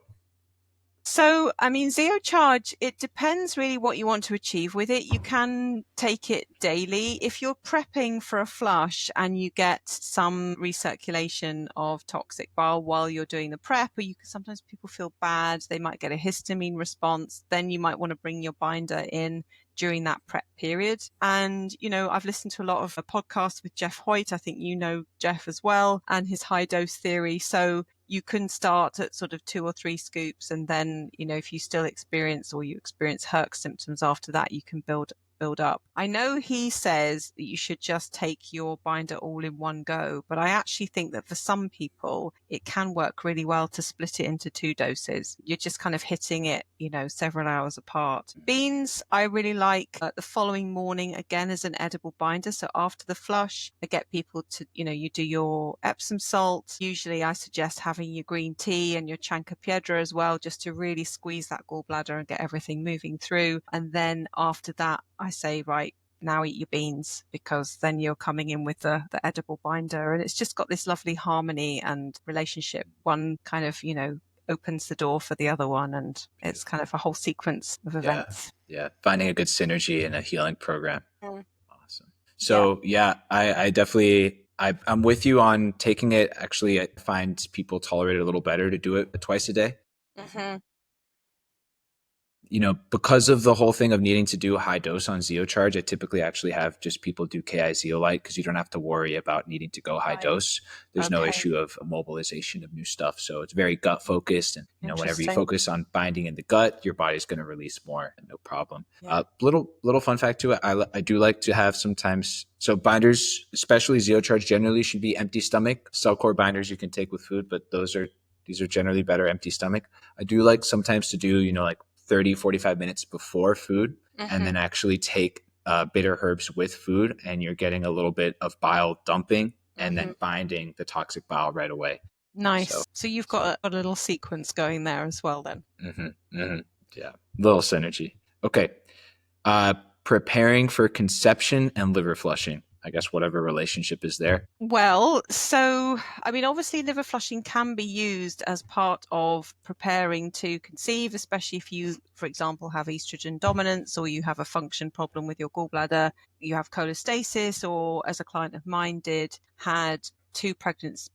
So, I mean, zero charge, it depends really what you want to achieve with it. You can take it daily. If you're prepping for a flush and you get some recirculation of toxic bile while you're doing the prep, or sometimes people feel bad, they might get a histamine response, then you might want to bring your binder in during that prep period. And, I've listened to a lot of podcasts with Jeff Hoyt. I think you know Jeff as well, and his high dose theory. So you can start at sort of 2 or 3 scoops, and then, if you still experience or you experience Herc symptoms after that, you can build up. I know he says that you should just take your binder all in one go, but I actually think that for some people, it can work really well to split it into 2 doses. You're just kind of hitting it, several hours apart. Beans, I really like the following morning, again, as an edible binder. So after the flush, I get people to, you do your Epsom salt. Usually I suggest having your green tea and your Chanca Piedra as well, just to really squeeze that gallbladder and get everything moving through. And then after that, I say, right, now eat your beans, because then you're coming in with the edible binder, and it's just got this lovely harmony and relationship. One kind of, opens the door for the other one, and it's kind of a whole sequence of Yeah. events. Yeah. Finding a good synergy in a healing program. Mm. Awesome. Yeah. So yeah, I definitely I'm with you on taking it. Actually, I find people tolerate it a little better to do it twice a day. Mm-hmm. Because of the whole thing of needing to do a high dose on Zeocharge, I typically actually have just people do KI Zeolite, because you don't have to worry about needing to go high Right. dose. There's no Okay. issue of mobilization of new stuff. So it's very gut focused. And, whenever you Interesting. focus on binding in the gut, your body's going to release more, no problem. Yeah. Little fun fact to it. I do like to have sometimes, so binders, especially Zeocharge, generally should be empty stomach. Cell core binders you can take with food, but these are generally better empty stomach. I do like sometimes to do, like 30, 45 minutes before food, and then actually take bitter herbs with food, and you're getting a little bit of bile dumping and then binding the toxic bile right away. Nice. So you've got a little sequence going there as well then. Yeah, little synergy. Okay. Preparing for conception and liver flushing. I guess whatever relationship is there. Well, so, I mean, obviously liver flushing can be used as part of preparing to conceive, especially if you, for example, have estrogen dominance, or you have a function problem with your gallbladder, you have cholestasis, or as a client of mine had 2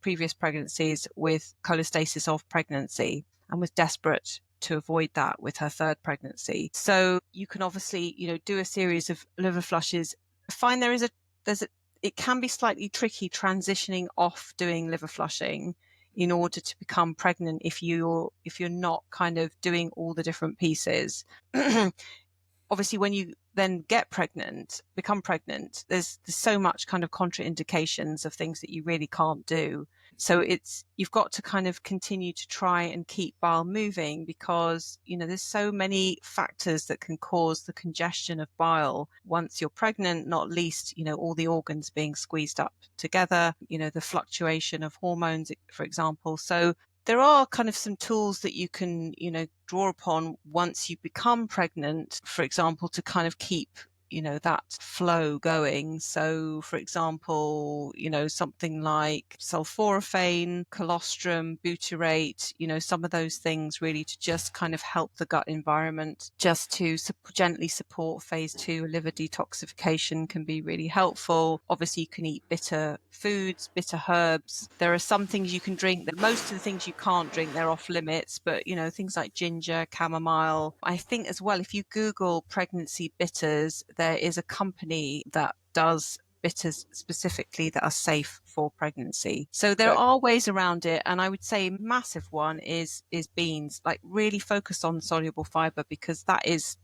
previous pregnancies with cholestasis of pregnancy, and was desperate to avoid that with her 3rd pregnancy. So you can obviously, do a series of liver flushes. I find it can be slightly tricky transitioning off doing liver flushing in order to become pregnant if you're not kind of doing all the different pieces. Obviously, when you then become pregnant, there's so much kind of contraindications of things that you really can't do. So you've got to kind of continue to try and keep bile moving, because, there's so many factors that can cause the congestion of bile once you're pregnant, not least, all the organs being squeezed up together, the fluctuation of hormones, for example. So there are kind of some tools that you can, draw upon once you become pregnant, for example, to kind of keep, that flow going. So, for example, something like sulforaphane, colostrum, butyrate, some of those things really to just kind of help the gut environment, just to gently support phase 2 liver detoxification can be really helpful. Obviously, you can eat bitter foods, bitter herbs. There are some things you can drink that most of the things you can't drink, they're off limits, but things like ginger, chamomile. I think as well, if you Google pregnancy bitters, there is a company that does bitters specifically that are safe for pregnancy. So there are ways around it. And I would say a massive one is beans, like really focus on soluble fiber, because that is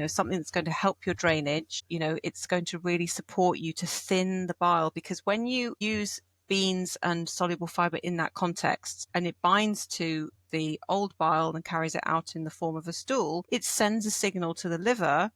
something that's going to help your drainage. It's going to really support you to thin the bile, because when you use beans and soluble fiber in that context, and it binds to the old bile and carries it out in the form of a stool, it sends a signal to the liver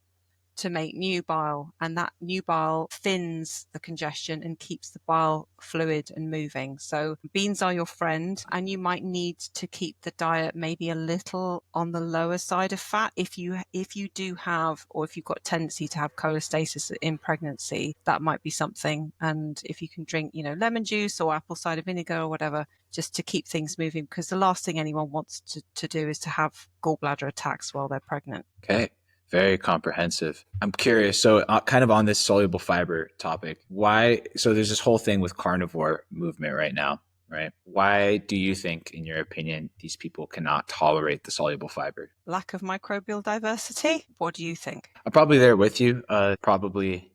to make new bile, and that new bile thins the congestion and keeps the bile fluid and moving. So beans are your friend, and you might need to keep the diet maybe a little on the lower side of fat if you do have, or if you've got a tendency to have cholestasis in pregnancy. That might be something. And if you can drink, lemon juice or apple cider vinegar or whatever, just to keep things moving, because the last thing anyone wants to do is to have gallbladder attacks while they're pregnant. Okay. Very comprehensive. I'm curious. So, kind of on this soluble fiber topic, why? So, there's this whole thing with carnivore movement right now, right? Why do you think, in your opinion, these people cannot tolerate the soluble fiber? Lack of microbial diversity? What do you think? I'm probably there with you. Probably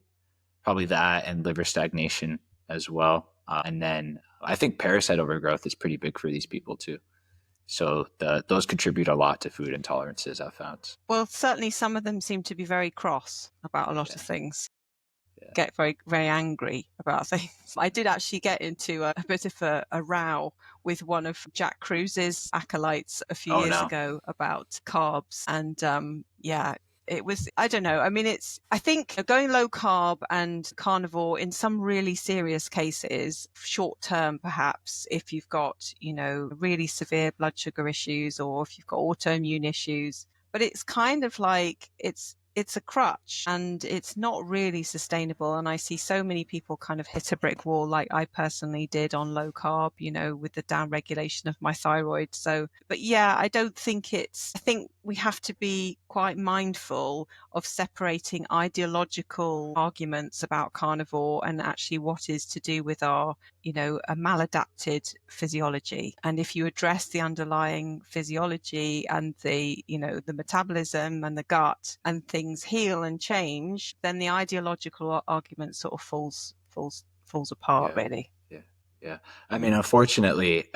that and liver stagnation as well. And then I think parasite overgrowth is pretty big for these people too. So those contribute a lot to food intolerances, I've found. Well, certainly some of them seem to be very cross about a lot Yeah, of things. yeah. Get very, very angry about things. I did actually get into a bit of a row with one of Jack Cruise's acolytes a few Oh years no. ago about carbs. And yeah, it was, I don't know. I mean, I think going low carb and carnivore in some really serious cases, short term, perhaps, if you've got, really severe blood sugar issues or if you've got autoimmune issues, but it's kind of like it's a crutch and it's not really sustainable. And I see so many people kind of hit a brick wall, like I personally did on low carb, with the down regulation of my thyroid. So, but yeah, I think we have to be quite mindful of separating ideological arguments about carnivore and actually what is to do with our, a maladapted physiology. And if you address the underlying physiology and the metabolism and the gut, and things heal and change, then the ideological argument sort of falls apart, Yeah, really. yeah, yeah. I mean, unfortunately,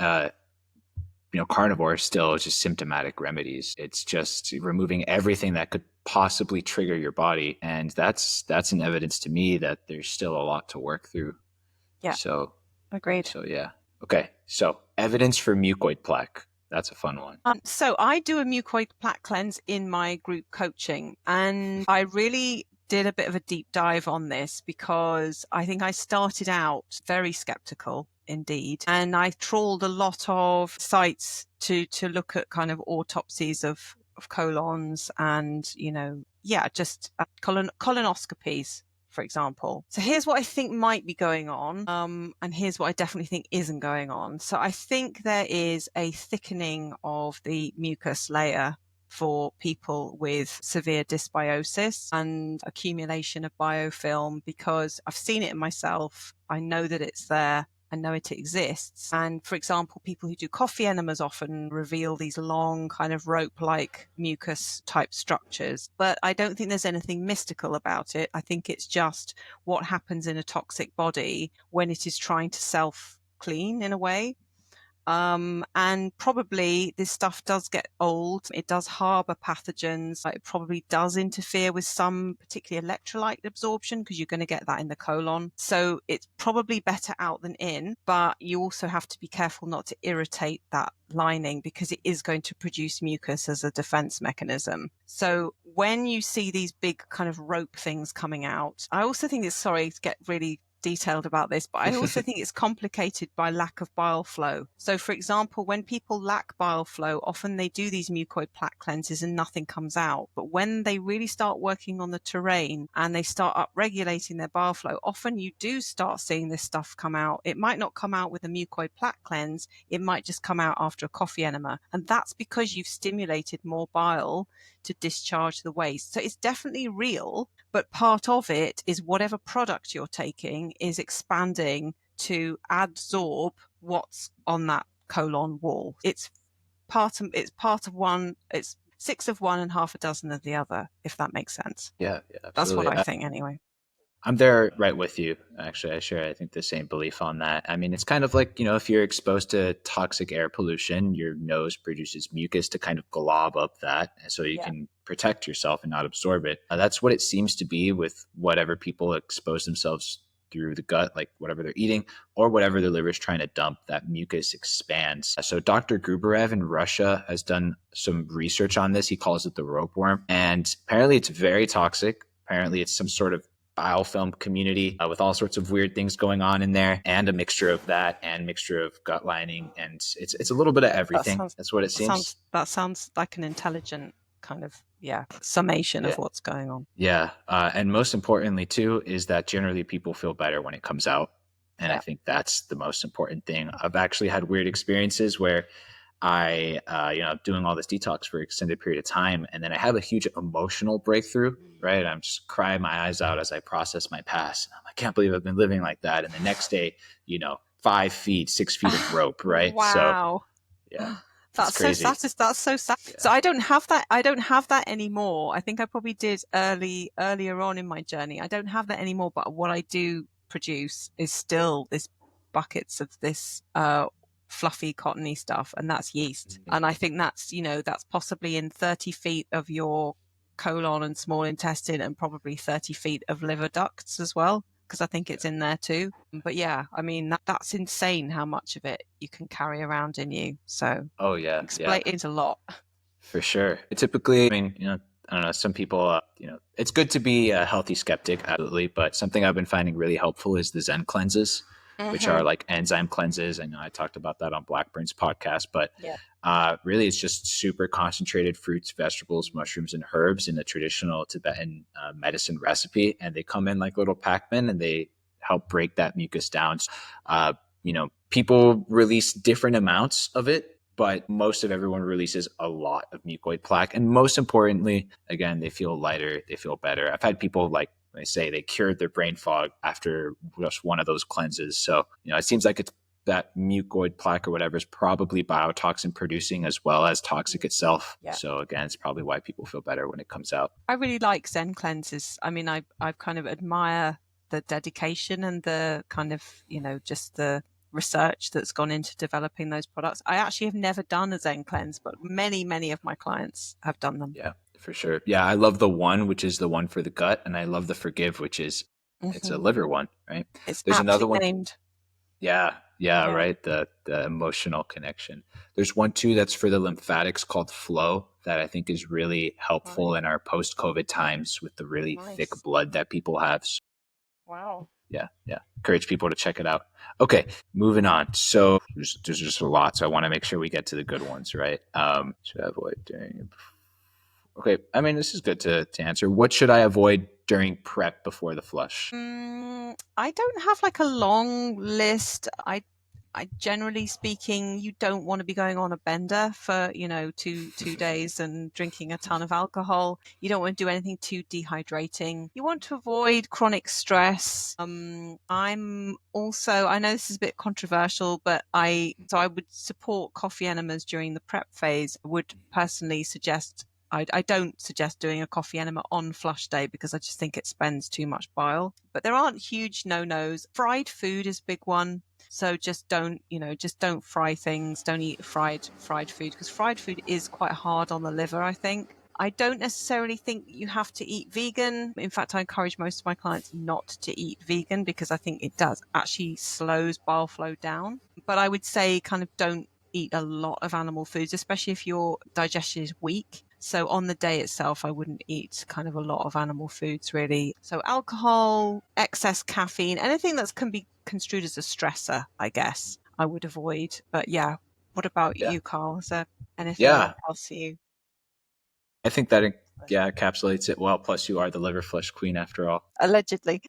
carnivore is still just symptomatic remedies. It's just removing everything that could possibly trigger your body, and that's an evidence to me that there's still a lot to work through. Yeah, So, agreed. so yeah. Okay, so evidence for mucoid plaque. That's a fun one. So I do a mucoid plaque cleanse in my group coaching, and I really did a bit of a deep dive on this because I think I started out very skeptical indeed, and I trawled a lot of sites to look at kind of autopsies of colons and just colonoscopies, for example. So here's what I think might be going on, and here's what I definitely think isn't going on. So I think there is a thickening of the mucus layer for people with severe dysbiosis and accumulation of biofilm, because I've seen it in myself. I know that it's there. I know it exists. And for example, people who do coffee enemas often reveal these long kind of rope-like mucus type structures. But I don't think there's anything mystical about it. I think it's just what happens in a toxic body when it is trying to self-clean in a way. And probably this stuff does get old. It does harbor pathogens. It probably does interfere with some particular electrolyte absorption because you're going to get that in the colon. So it's probably better out than in, but you also have to be careful not to irritate that lining because it is going to produce mucus as a defense mechanism. So when you see these big kind of rope things coming out, I also think it's, sorry to get really detailed about this, but I also think it's complicated by lack of bile flow. So for example, when people lack bile flow, often they do these mucoid plaque cleanses and nothing comes out. But when they really start working on the terrain and they start upregulating their bile flow, often you do start seeing this stuff come out. It might not come out with a mucoid plaque cleanse. It might just come out after a coffee enema. And that's because you've stimulated more bile to discharge the waste. So it's definitely real, but part of it is whatever product you're taking is expanding to adsorb what's on that colon wall. It's part of one, it's six of one and half a dozen of the other, if that makes sense. Yeah, yeah, That's what absolutely. I think anyway. I'm there right with you. Actually, I share, I think, the same belief on that. I mean, it's kind of like, if you're exposed to toxic air pollution, your nose produces mucus to kind of glob up that so you Yeah. can protect yourself and not absorb it. That's what it seems to be with whatever people expose themselves through the gut, like whatever they're eating or whatever their liver is trying to dump, that mucus expands. So Dr. Gruberev in Russia has done some research on this. He calls it the rope worm. And apparently it's very toxic. Apparently, it's some sort of biofilm community with all sorts of weird things going on in there, and a mixture of that and mixture of gut lining, and it's a little bit of That everything. sounds That's what it seems. that sounds like an intelligent kind of, yeah, summation of Yeah. what's going on. Yeah. And most importantly, too, is that generally people feel better when it comes out. And I Yeah. think that's the most important thing. I've actually had weird experiences where doing all this detox for an extended period of time, and then I have a huge emotional breakthrough, right? I'm just crying my eyes out as I process my past. I can't believe I've been living like that. And the next day, 5 feet, 6 feet of rope, right? So, Wow. yeah, it's That's so crazy. sad. That's so sad. So Yeah. I don't have that. I don't have that anymore. I think I probably did earlier on in my journey. I don't have that anymore. But what I do produce is still this buckets of this fluffy, cottony stuff, and that's yeast. Mhm. And I think that's possibly in 30 feet of your colon and small intestine, and probably 30 feet of liver ducts as well, because I think it's Yeah. in there too. But yeah, I mean, that's insane how much of it you can carry around in you. So Oh, yeah. Yeah. explain it a lot. For sure. Typically, I mean, I don't know, some people, it's good to be a healthy skeptic, absolutely. But something I've been finding really helpful is the Zen cleanses, which are Mm-hmm. like enzyme cleanses. I know I talked about that on Blackburn's podcast, but Yeah. really it's just super concentrated fruits, vegetables, mushrooms, and herbs in a traditional Tibetan medicine recipe. And they come in like little Pac-Man and they help break that mucus down. Uh, people release different amounts of it, but most of everyone releases a lot of mucoid plaque. And most importantly, again, they feel lighter, they feel better. I've had people like they say they cured their brain fog after just one of those cleanses. So, it seems like it's that mucoid plaque or whatever is probably biotoxin producing as well as toxic itself. Yeah. So again, it's probably why people feel better when it comes out. I really like Zen cleanses. I mean, I kind of admire the dedication and the kind of, just the research that's gone into developing those products. I actually have never done a Zen cleanse, but many, many of my clients have done them. Yeah, for sure. Yeah, I love the one, which is the one for the gut, and I love the forgive, which is it's a Mm-hmm. liver one, right? It's There's another aptly one. named. Yeah, yeah, Yeah. right. The emotional connection. There's one too that's for the lymphatics called Flow that I think is really helpful Right. in our post-COVID times with the really thick Nice. blood that people have. So, Wow. yeah, yeah. Encourage people to check it out. Okay, moving on. So there's just a lot. So I want to make sure we get to the good ones, right? Should I avoid doing? Okay, I mean this is good to answer. What should I avoid during prep before the flush? I don't have like a long list. I generally speaking, you don't want to be going on a bender for, two days and drinking a ton of alcohol. You don't want to do anything too dehydrating. You want to avoid chronic stress. I know this is a bit controversial, but I would support coffee enemas during the prep phase. I would personally suggest I don't suggest doing a coffee enema on flush day because I just think it spends too much bile. But there aren't huge no-nos. Fried food is a big one. So just don't fry things. Don't eat fried food because fried food is quite hard on the liver, I think. I don't necessarily think you have to eat vegan. In fact, I encourage most of my clients not to eat vegan because I think it does actually slows bile flow down. But I would say kind of don't eat a lot of animal foods, especially if your digestion is weak. So on the day itself, I wouldn't eat kind of a lot of animal foods really. So alcohol, excess caffeine, anything that can be construed as a stressor, I guess I would avoid. But yeah, what about Yeah, you, Carl? Is there anything yeah. else you I think that yeah encapsulates it well. Plus, you are the liver flush queen after all. allegedly?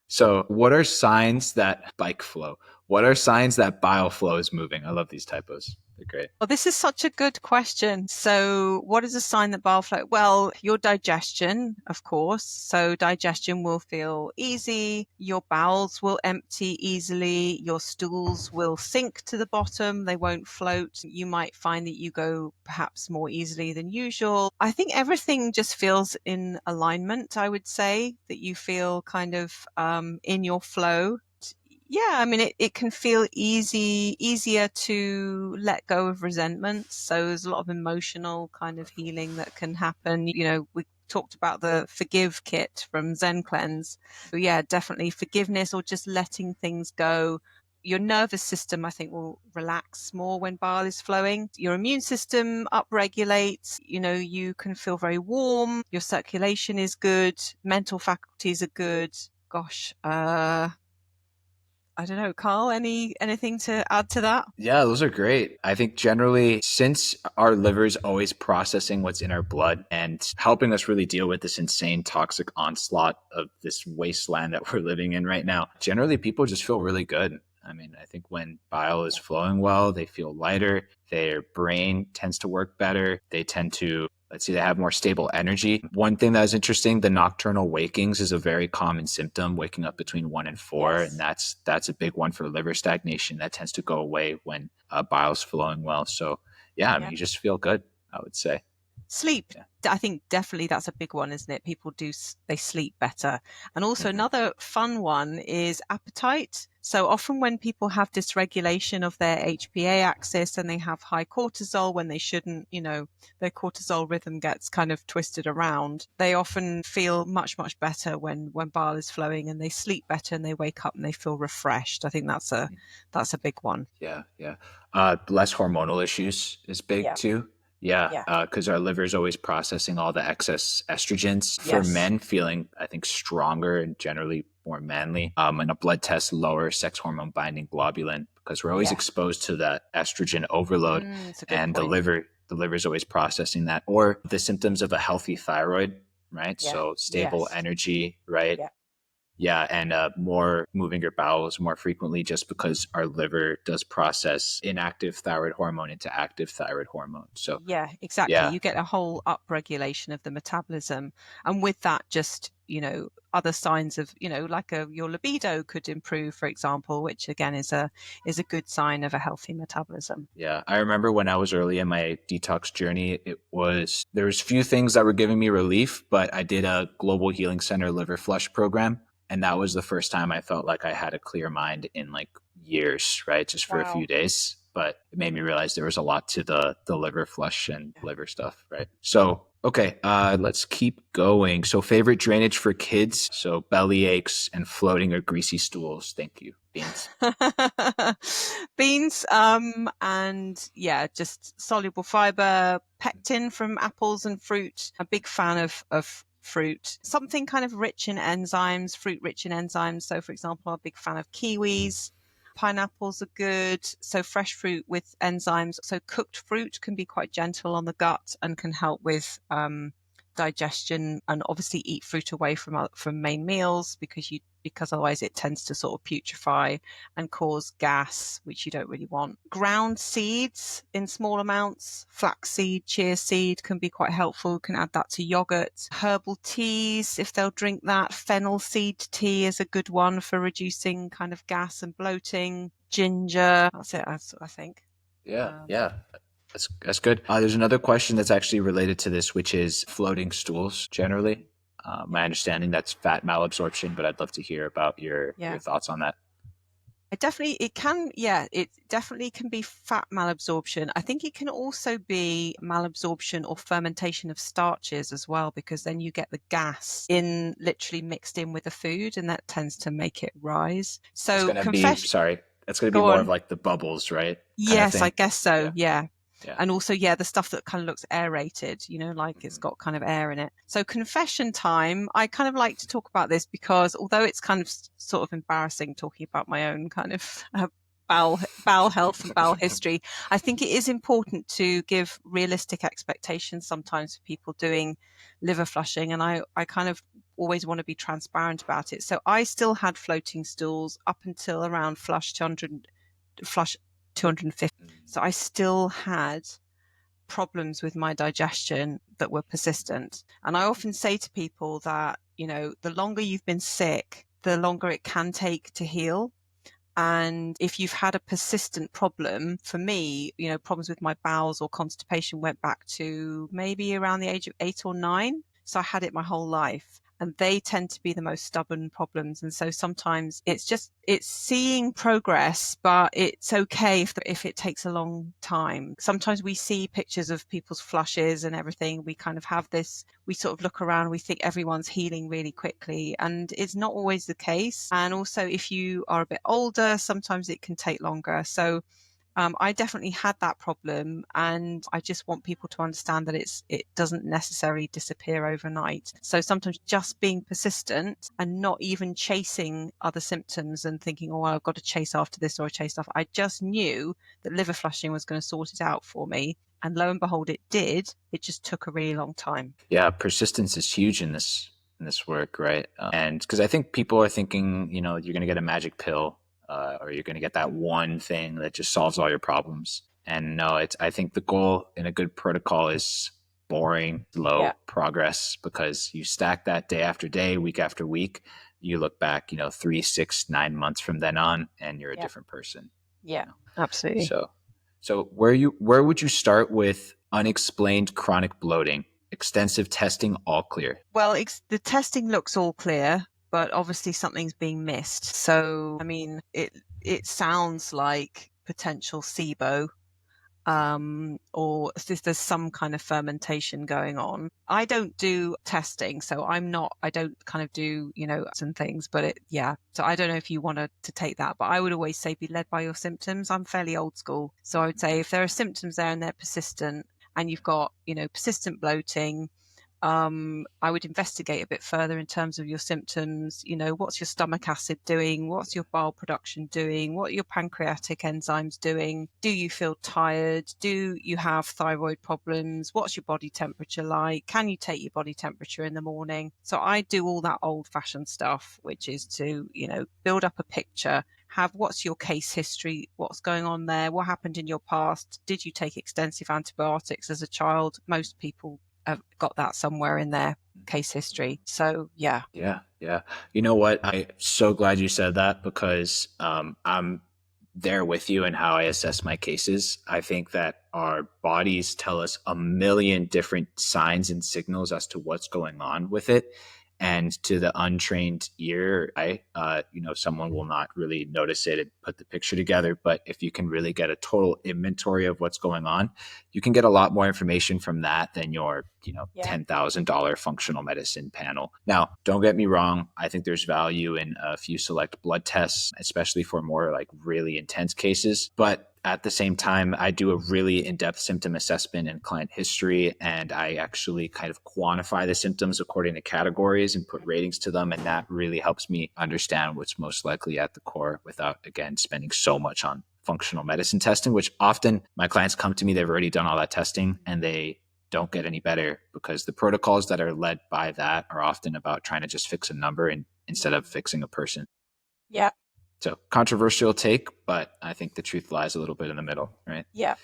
So, what are signs that bike flow? What are signs that bile flow is moving? I love these typos. They're great. Well, this is such a good question. So, what is a sign that bile flow? Well, your digestion, of course. So, digestion will feel easy. Your bowels will empty easily. Your stools will sink to the bottom. They won't float. You might find that you go perhaps more easily than usual. I think everything just feels in alignment. I would say that you feel kind of in your flow. Yeah, I mean, it can feel easier to let go of resentment. So there's a lot of emotional kind of healing that can happen. We talked about the forgive kit from Zen Cleanse. So yeah, definitely forgiveness or just letting things go. your nervous system, I think, will relax more when bile is flowing. Your immune system upregulates, you can feel very warm, your circulation is good, mental faculties are good. Gosh, I don't know, Carl, anything to add to that? Yeah, those are great. I think generally, since our liver is always processing what's in our blood and helping us really deal with this insane toxic onslaught of this wasteland that we're living in right now, generally people just feel really good. I mean, I think when bile is flowing well, they feel lighter, their brain tends to work better, they tend to, let's see, they have more stable energy. One thing that is interesting, the nocturnal wakings is a very common symptom, waking up between 1 and 4, and Yes. that's a big one for liver stagnation. That tends to go away when bile's flowing well. So yeah, I mean, Yeah. you just feel good, I would say. Sleep. Yeah. I think definitely that's a big one, isn't it? People they sleep better. And also Mhm. another fun one is appetite. So often when people have dysregulation of their HPA axis and they have high cortisol when they shouldn't, their cortisol rhythm gets kind of twisted around, they often feel much, much better when bile is flowing, and they sleep better and they wake up and they feel refreshed. I think that's a big one. Yeah, yeah. Less hormonal issues is big Yeah. too. Yeah, Yeah. because our liver is always processing all the excess estrogens. For Yes. men, feeling, I think, stronger and generally more manly. And a blood test, lower sex hormone binding globulin, because we're always Yeah. exposed to that estrogen overload, It's a good and point. the liver is always processing that. Or the symptoms of a healthy thyroid, right? Yeah. So stable Yes. energy, right? Yeah. Yeah, and more moving your bowels more frequently, just because our liver does process inactive thyroid hormone into active thyroid hormone. So, Yeah, exactly. yeah, You get a whole upregulation of the metabolism. And with that, just, other signs of, like your libido could improve, for example, which again is a good sign of a healthy metabolism. yeah. I remember when I was early in my detox journey, there was few things that were giving me relief, but I did a Global Healing Center liver flush program. And that was the first time I felt like I had a clear mind in like years, right? Just for a few Wow. days. But it made me realize there was a lot to the liver flush and liver stuff, right? So, okay, let's keep going. So, favorite drainage for kids. So, belly aches and floating or greasy stools. Thank you. Beans. Beans, and yeah, just soluble fiber, pectin from apples and fruit. A big fan of fruit. Something kind of rich in enzymes, fruit rich in enzymes. So, for example, I'm a big fan of kiwis. Pineapples are good. So, fresh fruit with enzymes. So, cooked fruit can be quite gentle on the gut and can help with digestion. And obviously, eat fruit away from main meals, because otherwise it tends to sort of putrefy and cause gas, which you don't really want. Ground seeds in small amounts, flaxseed, chia seed can be quite helpful. You can add that to yogurt. Herbal teas, if they'll drink that. Fennel seed tea is a good one for reducing kind of gas and bloating. Ginger, that's it, I think. Yeah, Um, yeah. That's good. There's another question that's actually related to this, which is floating stools generally. yeah, My understanding that's fat malabsorption, but I'd love to hear about your yeah. thoughts on that. It definitely can be fat malabsorption. I think it can also be malabsorption or fermentation of starches as well, because then you get the gas in literally mixed in with the food, and that tends to make it rise. That's So gonna be confession, sorry. That's gonna be go more of on. like the bubbles, right? Kind of Yes, I thing. guess so. Yeah, Yeah. yeah. And also, yeah, the stuff that kind of looks aerated, like it's Mhm. got kind of air in it. So, confession time. I kind of like to talk about this because although it's kind of sort of embarrassing talking about my own kind of bowel health and bowel history, I think it is important to give realistic expectations sometimes for people doing liver flushing. And I kind of always want to be transparent about it. So, I still had floating stools up until around flush 250. Mm. So I still had problems with my digestion that were persistent. And I often say to people that, the longer you've been sick, the longer it can take to heal. And if you've had a persistent problem, for me, problems with my bowels or constipation went back to maybe around the age of 8 or 9. So I had it my whole life. and they tend to be the most stubborn problems. And so sometimes it's seeing progress, but it's okay if it takes a long time. Sometimes we see pictures of people's flushes and everything. We kind of have this, we sort of look around, we think everyone's healing really quickly, and it's not always the case. And also, if you are a bit older, sometimes it can take longer. So I definitely had that problem, and I just want people to understand that it doesn't necessarily disappear overnight. So sometimes just being persistent and not even chasing other symptoms and thinking, oh, I've got to chase after this or chase after. I just knew that liver flushing was going to sort it out for me. And lo and behold, it did. It just took a really long time. Yeah, persistence is huge in this work, right? And because I think people are thinking, you're going to get a magic pill, or you're going to get that one thing that just solves all your problems. And no, it's I think the goal in a good protocol is boring, Yeah. slow progress, because you stack that day after day, week after week. You look back, 3, 6, 9 months from then on, and you're a Yeah. different person. Yeah. You know? Absolutely. So where would you start with unexplained chronic bloating? Extensive testing, all clear. Well, the testing looks all clear, but obviously something's being missed. So, I mean, it sounds like potential SIBO, or if there's some kind of fermentation going on. I don't do testing, so I don't kind of do, some things, but yeah. So I don't know if you want to take that, but I would always say be led by your symptoms. I'm fairly old school. So I would say if there are symptoms there and they're persistent and you've got, persistent bloating, I would investigate a bit further in terms of your symptoms. What's your stomach acid doing? What's your bile production doing? What are your pancreatic enzymes doing? Do you feel tired? Do you have thyroid problems? What's your body temperature like? Can you take your body temperature in the morning? So I do all that old fashioned stuff, which is to, build up a picture, have what's your case history, what's going on there, what happened in your past, did you take extensive antibiotics as a child? Most people have got that somewhere in their case history. So yeah. Yeah, yeah. You know what? I'm so glad you said that, because I'm there with you in how I assess my cases. I think that our bodies tell us a million different signs and signals as to what's going on with it. And to the untrained ear, someone will not really notice it and put the picture together. But if you can really get a total inventory of what's going on, you can get a lot more information from that than your, Yeah. $10,000 functional medicine panel. Now, don't get me wrong. I think there's value in a few select blood tests, especially for more like really intense cases. But at the same time, I do a really in-depth symptom assessment and client history, and I actually kind of quantify the symptoms according to categories and put ratings to them. And that really helps me understand what's most likely at the core without, again, spending so much on functional medicine testing, which often my clients come to me, they've already done all that testing and they don't get any better, because the protocols that are led by that are often about trying to just fix a number instead of fixing a person. Yeah. So controversial take, but I think the truth lies a little bit in the middle, right? Yeah.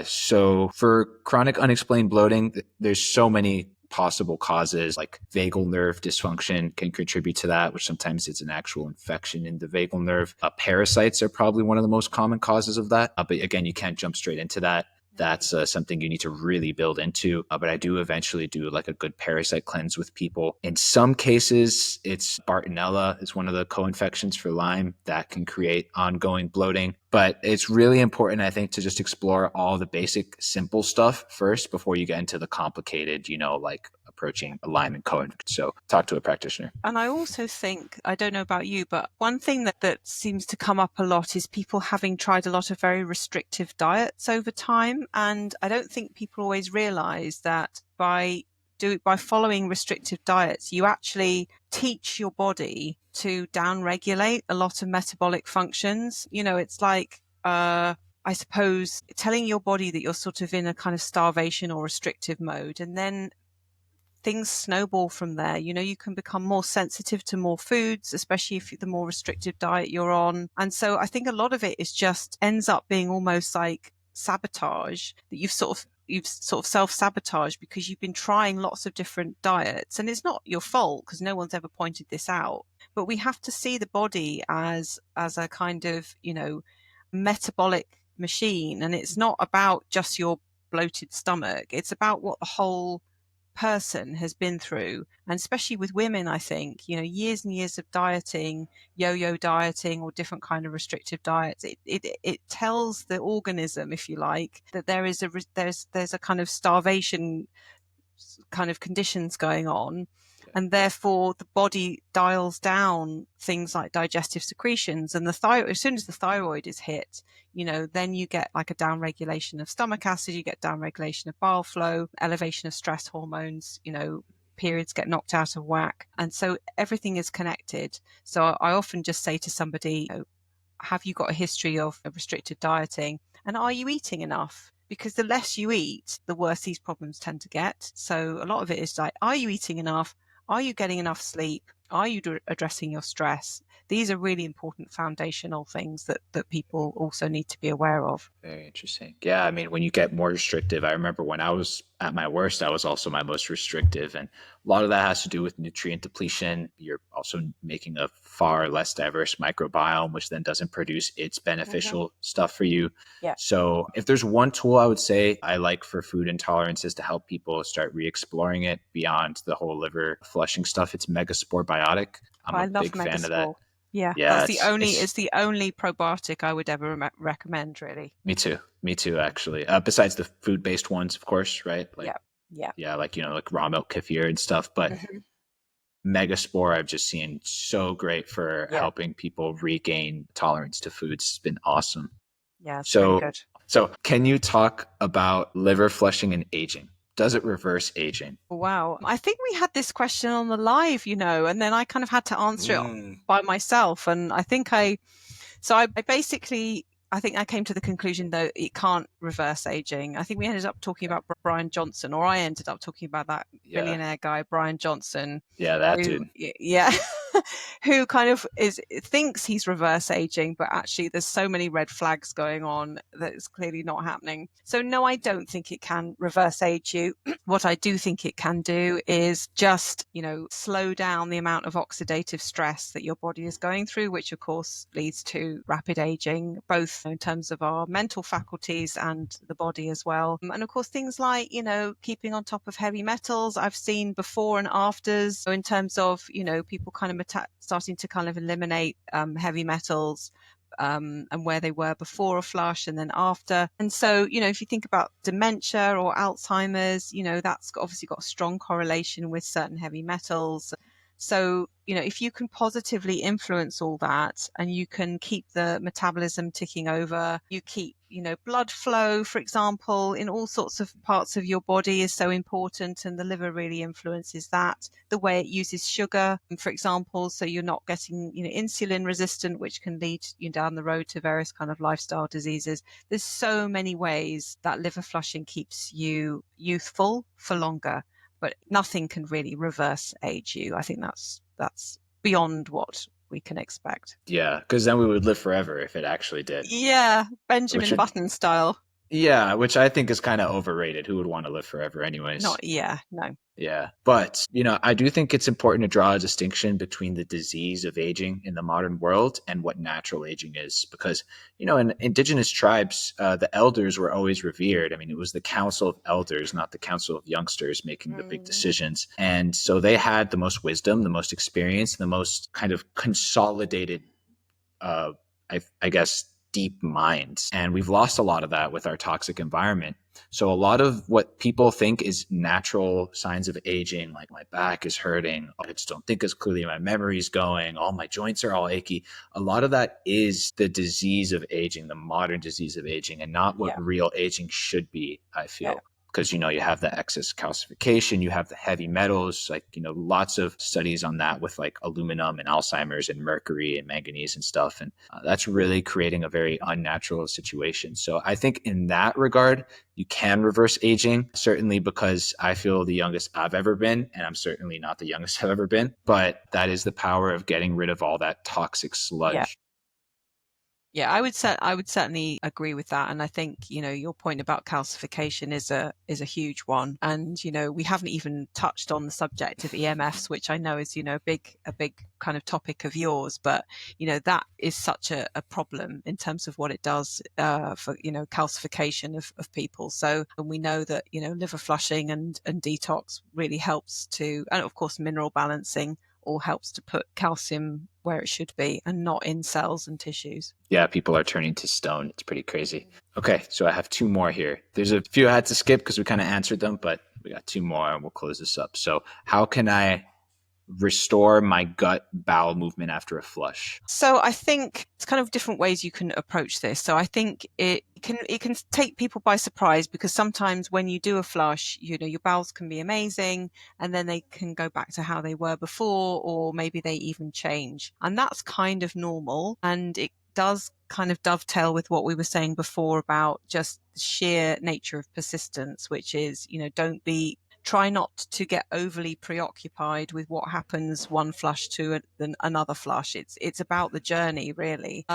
So for chronic unexplained bloating, there's so many possible causes, like vagal nerve dysfunction can contribute to that, which sometimes it's an actual infection in the vagal nerve. Parasites are probably one of the most common causes of that. But again, you can't jump straight into that. That's something you need to really build into. But I do eventually do like a good parasite cleanse with people. In some cases, it's Bartonella is one of the co-infections for Lyme that can create ongoing bloating. But it's really important, I think, to just explore all the basic, simple stuff first before you get into the complicated, like approaching a Lyme and co. So talk to a practitioner. And I also think, I don't know about you, but one thing that seems to come up a lot is people having tried a lot of very restrictive diets over time. And I don't think people always realize that by following restrictive diets, you actually teach your body to downregulate a lot of metabolic functions. It's like, I suppose, telling your body that you're sort of in a kind of starvation or restrictive mode, and then things snowball from there. You can become more sensitive to more foods, especially if the more restrictive diet you're on. And so I think a lot of it is just ends up being almost like sabotage, that you've sort of self-sabotaged because you've been trying lots of different diets. And it's not your fault, because no one's ever pointed this out. But we have to see the body as a kind of, metabolic machine. And it's not about just your bloated stomach. It's about what the whole person has been through, and especially with women, I think, years and years of dieting, yo-yo dieting or different kind of restrictive diets, it tells the organism, if you like, that there's a kind of starvation kind of conditions going on. Yeah. And therefore the body dials down things like digestive secretions, and the thyroid, as soon as the thyroid is hit, then you get like a down regulation of stomach acid, you get down regulation of bile flow, elevation of stress hormones, periods get knocked out of whack. And so everything is connected. So I often just say to somebody, have you got a history of restricted dieting? And are you eating enough? Because the less you eat, the worse these problems tend to get. So a lot of it is like, are you eating enough? Are you getting enough sleep? Are you addressing your stress? These are really important foundational things that people also need to be aware of. Very interesting. Yeah, I mean, when you get more restrictive, I remember when I was at my worst, I was also my most restrictive. And a lot of that has to do with nutrient depletion. You're also making a far less diverse microbiome, which then doesn't produce its Mm-hmm. beneficial stuff for you. Yeah. So, if there's one tool I would say I like for food intolerances to help people start re exploring it beyond the whole liver flushing stuff, it's Megaspore Biotic. I'm a I love big fan of that. Megaspore. Yeah, Yeah, that's it's it's the only probiotic I would ever recommend, really. me too. Me too, actually. Besides the food-based ones, of course, right? Like, Yeah. Yeah. yeah, like, like raw milk kefir and stuff. But Hmm. Megaspore, I've just seen so great for Yeah. helping people regain tolerance to foods. It's been awesome. Yeah, it's really So, good. so can you talk about liver flushing and aging? Does it reverse aging? Wow. I think we had this question on the live, and then I kind of had to answer it Mm. by myself. And I basically, I think I came to the conclusion that it can't reverse aging. I think we ended up talking Okay. about Brian Johnson, or I ended up talking about that Yeah. billionaire guy, Brian Johnson, Yeah, that who, dude. yeah, who kind of thinks he's reverse aging, but actually there's so many red flags going on that it's clearly not happening. So no, I don't think it can reverse age you. What I do think it can do is just, slow down the amount of oxidative stress that your body is going through, which of course leads to rapid aging, both in terms of our mental faculties and the body as well. And of course, things like, keeping on top of heavy metals. I've seen before and afters. So in terms of, people kind of starting to kind of eliminate heavy metals, and where they were before a flush and then after. And so, if you think about dementia or Alzheimer's, that's obviously got a strong correlation with certain heavy metals. So, if you can positively influence all that and you can keep the metabolism ticking over, you keep, blood flow, for example, in all sorts of parts of your body is so important. And the liver really influences that. The way it uses sugar, for example, so you're not getting, insulin resistant, which can lead you down the road to various kind of lifestyle diseases. There's so many ways that liver flushing keeps you youthful for longer, but nothing can really reverse age you. I think that's beyond what we can expect. Yeah, because then we would live forever if it actually did, Yeah, which Benjamin would, Button style. yeah, which I think is kind of overrated. Who would want to live forever, anyways? Not, yeah, no. Yeah. But, I do think it's important to draw a distinction between the disease of aging in the modern world and what natural aging is. Because, in indigenous tribes, the elders were always revered. I mean, it was the council of elders, not the council of youngsters making the big Mm, decisions. And so they had the most wisdom, the most experience, the most kind of consolidated uh, I guess, deep minds. And we've lost a lot of that with our toxic environment. So a lot of what people think is natural signs of aging, like my back is hurting, I just don't think as clearly, my memory's going, all my joints are all achy. A lot of that is the disease of aging, the modern disease of aging, and not what yeah, real aging should be, I yeah, feel. Because you have the excess calcification, you have the heavy metals, like lots of studies on that with like aluminum and Alzheimer's and mercury and manganese and stuff, and that's really creating a very unnatural situation. So I think in that regard, you can reverse aging, certainly because I feel the youngest I've ever been, and I'm certainly not the youngest I've ever been. But that is the power of getting rid of all that toxic yeah. sludge. Yeah, I would certainly agree with that. And I think, your point about calcification is a huge one. And, we haven't even touched on the subject of EMFs, which I know is, a big kind of topic of yours. But, that is such a problem in terms of what it does for, calcification of people. So, and we know that, liver flushing and detox really helps to, and of course, mineral balancing all helps to put calcium where it should be and not in cells and tissues. Yeah, people are turning to stone. It's pretty crazy. Okay, so I have two more here. There's a few I had to skip because we kind of answered them, but we got two more and we'll close this up. So, how can I restore my gut bowel movement after a flush? So I think it's kind of different ways you can approach this. So I think it can take people by surprise because sometimes when you do a flush, your bowels can be amazing and then they can go back to how they were before, or maybe they even change. And that's kind of normal. And it does kind of dovetail with what we were saying before about just the sheer nature of persistence, which is, try not to get overly preoccupied with what happens one flush to another flush. It's about the journey, really.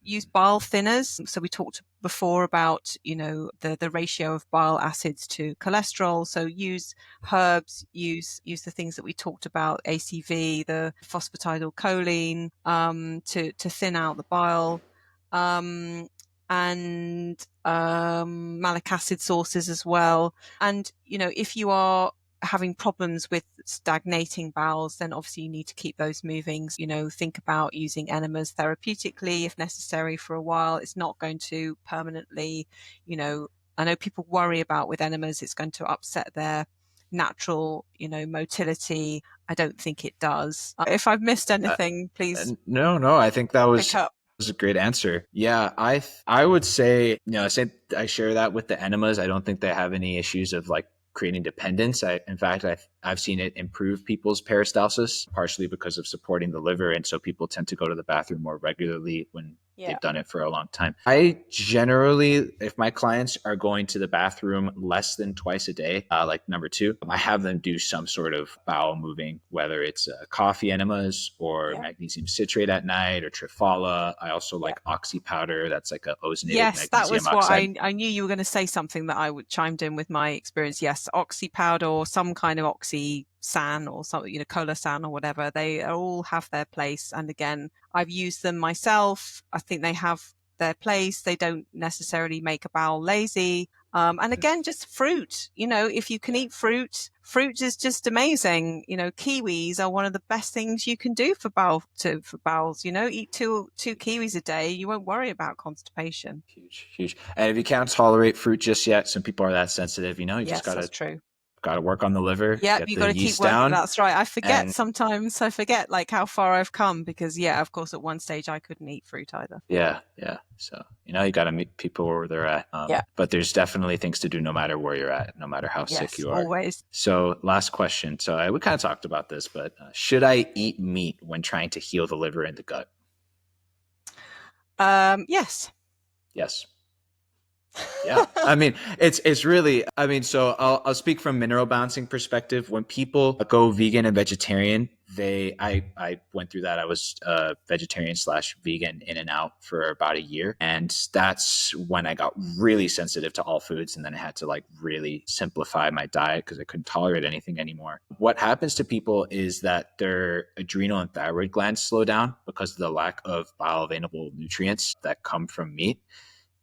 Use bile thinners. So we talked before about, the ratio of bile acids to cholesterol. So use herbs, use the things that we talked about, ACV, the phosphatidylcholine, to thin out the bile. And malic acid sources as well. And, if you are having problems with stagnating bowels, then obviously you need to keep those moving. Think about using enemas therapeutically if necessary for a while. It's not going to permanently, I know people worry about with enemas, it's going to upset their natural, motility. I don't think it does. If I've missed Uh, anything, please no, no, I think that pick up. was a great answer. Yeah, I would say, say I share that with the enemas. I don't think they have any issues of like creating dependence. In fact, I've seen it improve people's peristalsis, partially because of supporting the liver, and so people tend to go to the bathroom more regularly when Yeah. they've done it for a long time. I generally, if my clients are going to the bathroom less than twice a day, like number two, I have them do some sort of bowel moving, whether it's coffee enemas or Yeah. magnesium citrate at night or Trifala. I also Yeah. like oxy powder. That's like a ozonated Yes, that magnesium was what oxide. I knew you were going to say something that I would chimed in with my experience. Yes, oxy powder or some kind of oxy san or something, cola san or whatever. They all have their place. And again, I've used them myself. I think they have their place. They don't necessarily make a bowel lazy. And again, just fruit, if you can eat fruit is just amazing. Kiwis are one of the best things you can do for bowels, eat two kiwis a day. You won't worry about constipation. Huge, huge. And if you can't tolerate fruit just yet, some people are that sensitive, you just Yes, that's true. gotta work on the liver, Yep, get you got the to keep yeast working. down. That's right. I forget And sometimes. I forget like how far I've come because, yeah, of course, at one stage I couldn't eat fruit either. yeah, yeah. So, you gotta meet people where they're at. Yeah. But there's definitely things to do no matter where you're at, no matter how sick Yes, you are. always. So, last question. So, we kind of talked about this, but should I eat meat when trying to heal the liver and the gut? Yes. Yes. Yeah, I mean, it's really. I mean, so I'll speak from mineral balancing perspective. When people go vegan and vegetarian, I went through that. I was vegetarian slash vegan in and out for about a year, and that's when I got really sensitive to all foods, and then I had to like really simplify my diet because I couldn't tolerate anything anymore. What happens to people is that their adrenal and thyroid glands slow down because of the lack of bioavailable nutrients that come from meat.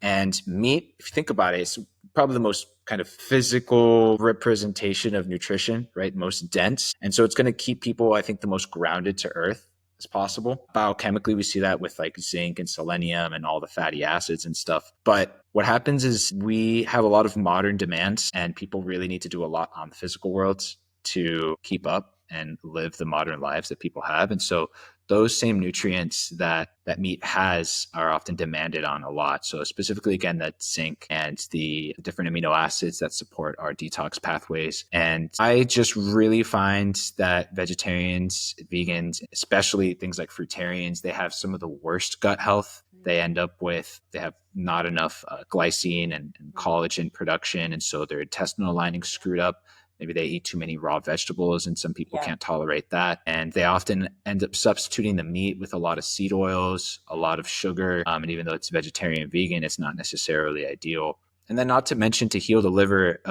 And meat, if you think about it, it's probably the most kind of physical representation of nutrition, right? Most dense. And so it's going to keep people, I think, the most grounded to earth as possible. Biochemically, we see that with like zinc and selenium and all the fatty acids and stuff. But what happens is we have a lot of modern demands, and people really need to do a lot on the physical world to keep up and live the modern lives that people have. And so those same nutrients that meat has are often demanded on a lot. So specifically, again, that zinc and the different amino acids that support our detox pathways. And I just really find that vegetarians, vegans, especially things like fruitarians, they have some of the worst gut health. They have not enough glycine and collagen production. And so their intestinal lining's screwed up. Maybe they eat too many raw vegetables, and some people Yeah. can't tolerate that. And they often end up substituting the meat with a lot of seed oils, a lot of sugar. And even though it's vegetarian, vegan, it's not necessarily ideal. And then, not to mention, to heal the liver,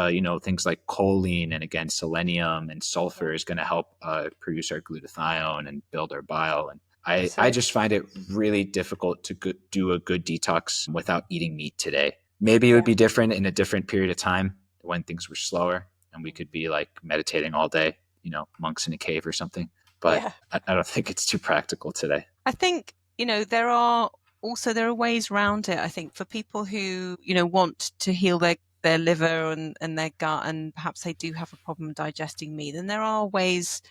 things like choline and, again, selenium and sulfur Yeah. is going to help produce our glutathione and build our bile. And I Absolutely. just find it really difficult to do a good detox without eating meat today. Maybe it would Yeah. be different in a different period of time when things were slower and we could be like meditating all day, monks in a cave or something. But Yeah. I don't think it's too practical today. I think, there are ways around it. I think for people who, want to heal their liver and their gut, and perhaps they do have a problem digesting meat, then there are ways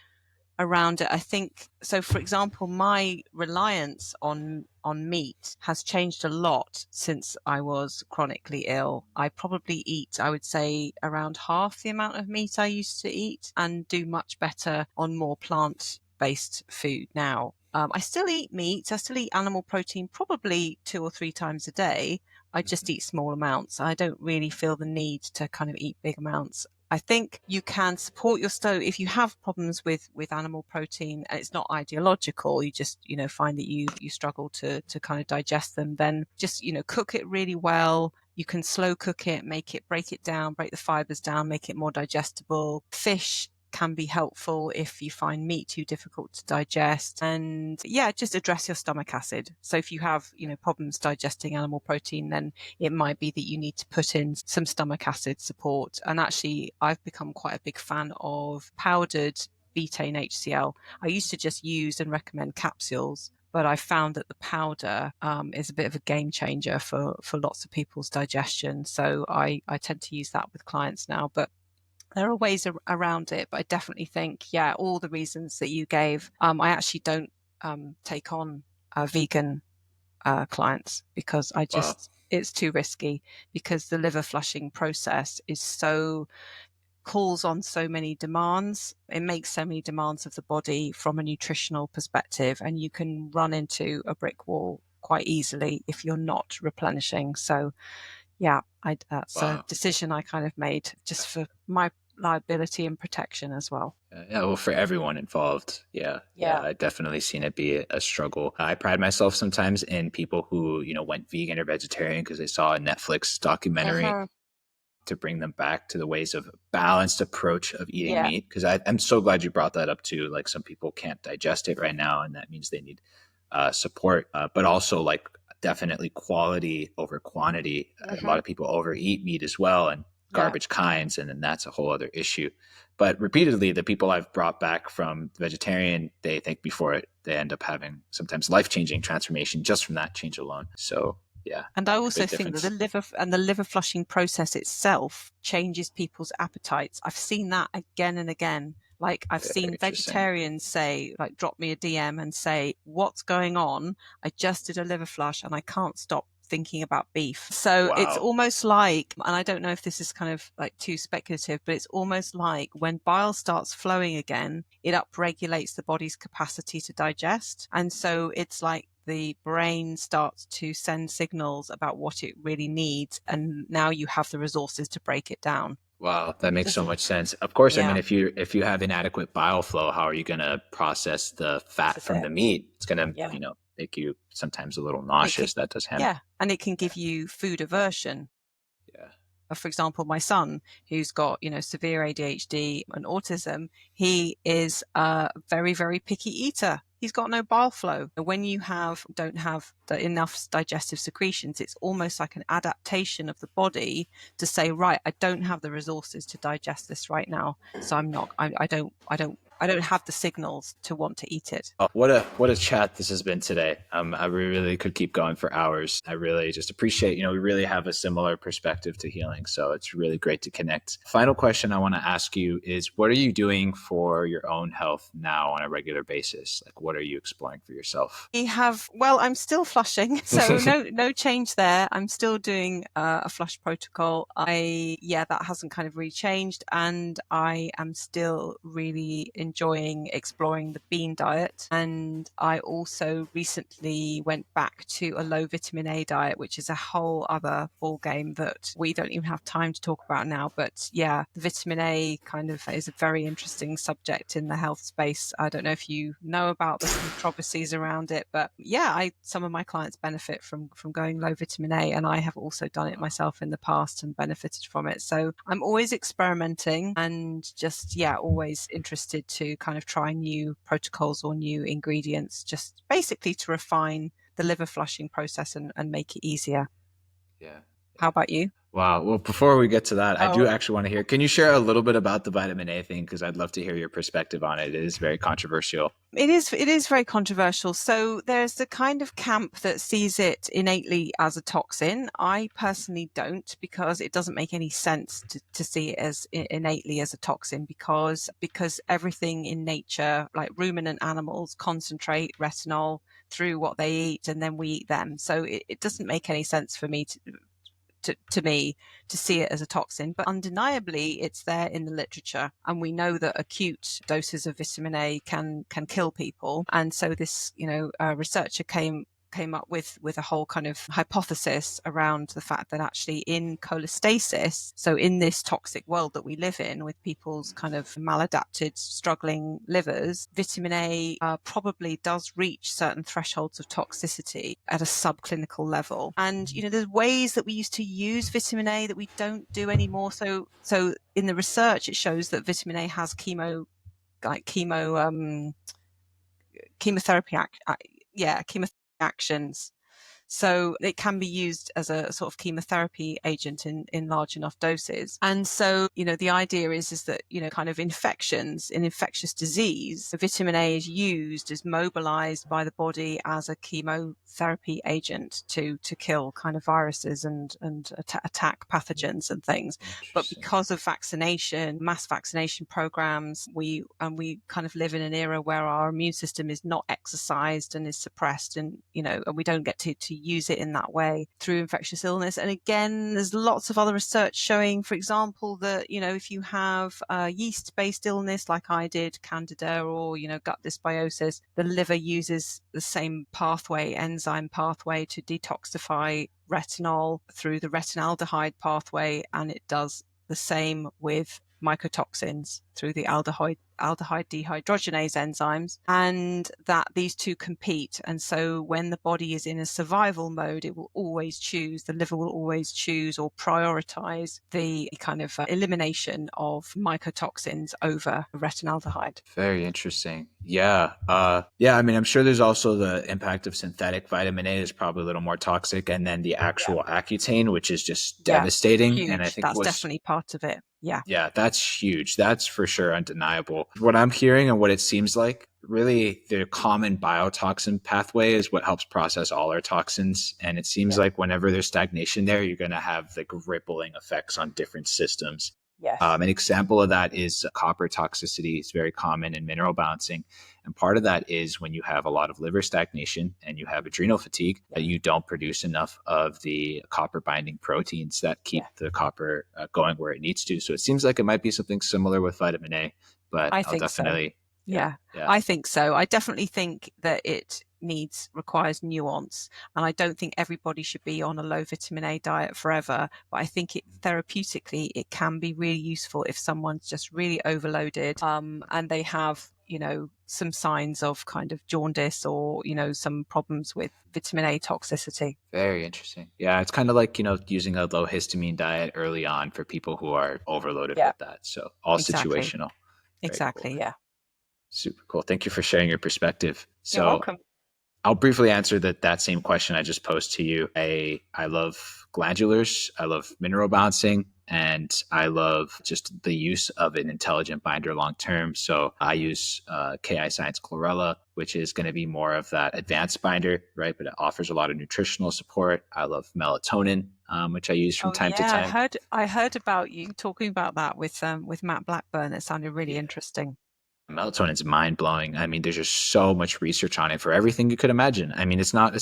around it. I think so. For example, my reliance on meat has changed a lot since I was chronically ill. I probably eat, I would say, around half the amount of meat I used to eat, and do much better on more plant-based food now. I still eat meat. I still eat animal protein probably 2 or 3 times a day. I just eat small amounts. I don't really feel the need to kind of eat big amounts. I think you can support your stomach if you have problems with animal protein and it's not ideological. You just find that you struggle to kind of digest them. Then just cook it really well. You can slow cook it, break it down, break the fibers down, make it more digestible. Fish can be helpful if you find meat too difficult to digest. And yeah, just address your stomach acid. So if you have problems digesting animal protein, then it might be that you need to put in some stomach acid support. And actually, I've become quite a big fan of powdered betaine HCl. I used to just use and recommend capsules, but I found that the powder is a bit of a game changer for lots of people's digestion. So I tend to use that with clients now. But there are ways around it, but I definitely think, yeah, all the reasons that you gave. I actually don't take on vegan clients because Wow. it's too risky, because the liver flushing process calls on so many demands. It makes so many demands of the body from a nutritional perspective, and you can run into a brick wall quite easily if you're not replenishing. So yeah, that's a Wow. decision I kind of made just for my liability and protection as well. Yeah, well, for everyone involved. Yeah, yeah, Yeah. I definitely seen it be a struggle. I pride myself sometimes in people who, went vegan or vegetarian because they saw a Netflix documentary Hmm. to bring them back to the ways of balanced approach of eating Yeah. meat. Because I'm so glad you brought that up too. Like, some people can't digest it right now, and that means they need support, but also, like, definitely quality over quantity. A Hmm. lot of people overeat meat as well, and Yeah. garbage kinds, and then that's a whole other issue. But repeatedly, the people I've brought back from vegetarian, they think before it, they end up having sometimes life changing transformation just from that change alone. So yeah, And I also big think that difference. the liver flushing process itself changes people's appetites. I've seen that again and again. Like, I've Very seen interesting. vegetarians say, like, drop me a DM and say, "What's going on? I just did a liver flush and I can't stop thinking about beef." So it's Wow. almost like, and I don't know if this is kind of like too speculative, but it's almost like when bile starts flowing again, it upregulates the body's capacity to digest. And so it's like the brain starts to send signals about what it really needs, and now you have the resources to break it down. Wow, that makes Does so it? much sense. Of course, I mean, Yeah, if you have inadequate bile flow, how are you going to process the this fat is from it. the meat? It's going to, Yeah. make you sometimes a little It could, nauseous. That does happen. yeah, and it can Yeah, give you food aversion. yeah. For example, my son, who's got, severe ADHD and autism, he is a very, very picky eater. He's got no bile flow. When you don't have enough digestive secretions, it's almost like an adaptation of the body to say, right, I don't have the resources to digest this right now. So I'm not, I don't have the signals to want to eat it. Oh, what a chat this has been today. I really could keep going for hours. I really just appreciate, we really have a similar perspective to healing. So it's really great to connect. Final question I want to ask you is, what are you doing for your own health now on a regular basis? Like, what are you exploring for yourself? Well, I'm still flushing, so no change there. I'm still doing a flush protocol. Yeah, that hasn't kind of really changed, and I am still really enjoying exploring the bean diet. And I also recently went back to a low vitamin A diet, which is a whole other ball game that we don't even have time to talk about now. But yeah, the vitamin A kind of is a very interesting subject in the health space. I don't know if you know about the controversies around it, but yeah, some of my clients benefit from going low vitamin A, and I have also done it myself in the past and benefited from it. So I'm always experimenting and just, yeah, always interested to kind of try new protocols or new ingredients, just basically to refine the liver flushing process and make it easier. Yeah. How about you? Wow. Well, before we get to that, I do Oh, actually want to hear. Can you share a little bit about the vitamin A thing? Because I'd love to hear your perspective on it. It is very controversial. it is very controversial. So there's the kind of camp that sees it innately as a toxin. I personally don't, because it doesn't make any sense to see it as innately as a toxin, because everything in nature, like ruminant animals, concentrate retinol through what they eat, and then we eat them. So it doesn't make any sense for me to me to see it as a toxin, but undeniably it's there in the literature, and we know that acute doses of vitamin A can kill people. And so this, researcher came up with a whole kind of hypothesis around the fact that actually in cholestasis, so in this toxic world that we live in with people's kind of maladapted struggling livers, vitamin A probably does reach certain thresholds of toxicity at a subclinical level. And there's ways that we used to use vitamin A that we don't do anymore. So in the research it shows that vitamin A has chemotherapy chemotherapy actions. So it can be used as a sort of chemotherapy agent in large enough doses. And so, the idea is that, kind of infections, in infectious disease, vitamin A is used, is mobilized by the body as a chemotherapy agent to kill kind of viruses and attack pathogens and things. But Interesting. because of vaccination, mass vaccination programs, we kind of live in an era where our immune system is not exercised and is suppressed, and we don't get to use it in that way through infectious illness. And again, there's lots of other research showing, for example, that if you have a yeast-based illness like I did, candida, or gut dysbiosis, the liver uses the same enzyme pathway to detoxify retinol through the retinaldehyde pathway, and it does the same with mycotoxins through the aldehyde dehydrogenase enzymes, and that these two compete. And so when the body is in a survival mode, the liver will always choose or prioritize the kind of elimination of mycotoxins over retinaldehyde. Very interesting. Yeah. Yeah. I mean, I'm sure there's also the impact of synthetic vitamin A is probably a little more toxic, and then the Yeah. actual Accutane, which is just Yeah. devastating. And I Huge. think That's definitely part of it. Yeah. yeah, that's huge. That's for sure undeniable. What I'm hearing and what it seems like, really, the common biotoxin pathway is what helps process all our toxins. And it seems Yeah. like whenever there's stagnation there, you're going to have like rippling effects on different systems. Yes. An example of that is copper toxicity. It's very common in mineral balancing. And part of that is when you have a lot of liver stagnation and you have adrenal fatigue, Yeah. that you don't produce enough of the copper binding proteins that keep Yeah. the copper going where it needs to. So it seems like it might be something similar with vitamin A, but I I'll think so. definitely, yeah, Yeah, yeah. I think so. I definitely think that it requires nuance. And I don't think everybody should be on a low vitamin A diet forever. But I think therapeutically, it can be really useful if someone's just really overloaded, and they have, some signs of kind of jaundice or, some problems with vitamin A toxicity. Very interesting. Yeah, it's kind of like, using a low histamine diet early on for people who are overloaded Yeah, with that. So all exactly. situational. Very cool. Exactly. Yeah. Super cool. Thank you for sharing your perspective. You're So welcome. I'll briefly answer that same question I just posed to you. I love glandulars, I love mineral balancing, and I love just the use of an intelligent binder long term. So I use KI Science Chlorella, which is going to be more of that advanced binder, right? But it offers a lot of nutritional support. I love melatonin, which I use from Oh time to yeah, time. I heard about you talking about that with Matt Blackburn. It sounded really Yeah. interesting. Melatonin's mind blowing. I mean, there's just so much research on it for everything you could imagine. I mean, it's not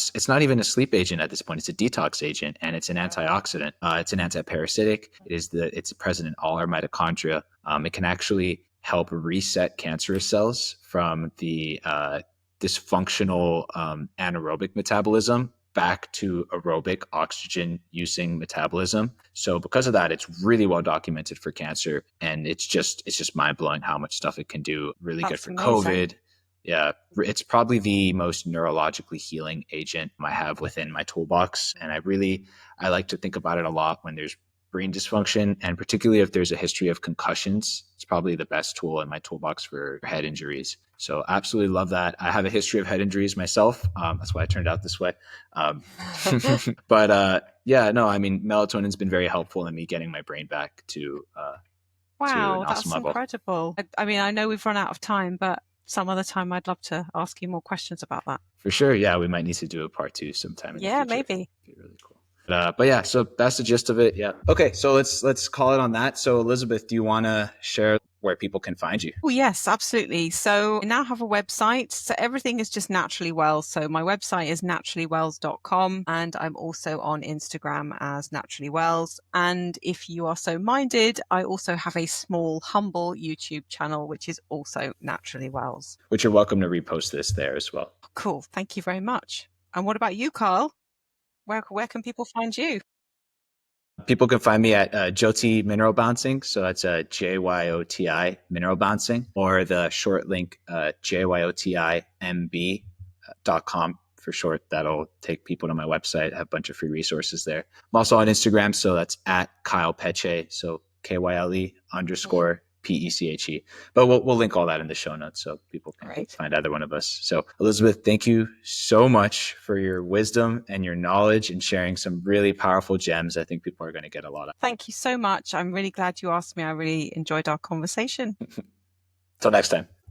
even a sleep agent at this point. It's a detox agent, and it's an antioxidant. It's an antiparasitic. It's present in all our mitochondria. It can actually help reset cancerous cells from the dysfunctional anaerobic metabolism back to aerobic oxygen using metabolism. So because of that, it's really well documented for cancer, and it's just mind blowing how much stuff it can do. Really good That's for amazing. COVID. Yeah, it's probably the most neurologically healing agent I have within my toolbox, and I like to think about it a lot when there's brain dysfunction, and particularly if there's a history of concussions. It's probably the best tool in my toolbox for head injuries. So absolutely love that. I have a history of head injuries myself. That's why I turned out this way. Um, but yeah, no, I mean, melatonin's been very helpful in me getting my brain back to an Wow, awesome that's level. incredible. I mean, I know we've run out of time, but some other time I'd love to ask you more questions about that. For sure. Yeah, we might need to do a part two sometime in the Yeah, future. maybe. Be really cool. But yeah, so that's the gist of it. Yeah. Okay, so let's call it on that. So Elizabeth, do you want to share where people can find you? Oh, yes, absolutely. So I now have a website. So everything is just Naturally Wells. So my website is naturallywells.com, and I'm also on Instagram as Naturally Wells. And if you are so minded, I also have a small, humble YouTube channel, which is also Naturally Wells. Which you're welcome to repost this there as well. Cool. Thank you very much. And what about you, Carl? Where can people find you? People can find me at Jyoti Mineral Bouncing. So that's JYOTI Mineral Bouncing, or the short link JYOTIMB.com for short. That'll take people to my website. I have a bunch of free resources there. I'm also on Instagram. So that's at Kyle Peche. So KYLE_PECHE. But we'll link all that in the show notes so people can Great. find either one of us. So, Elizabeth, thank you so much for your wisdom and your knowledge and sharing some really powerful gems. I think people are going to get a lot of. Thank you so much. I'm really glad you asked me. I really enjoyed our conversation. Till next time.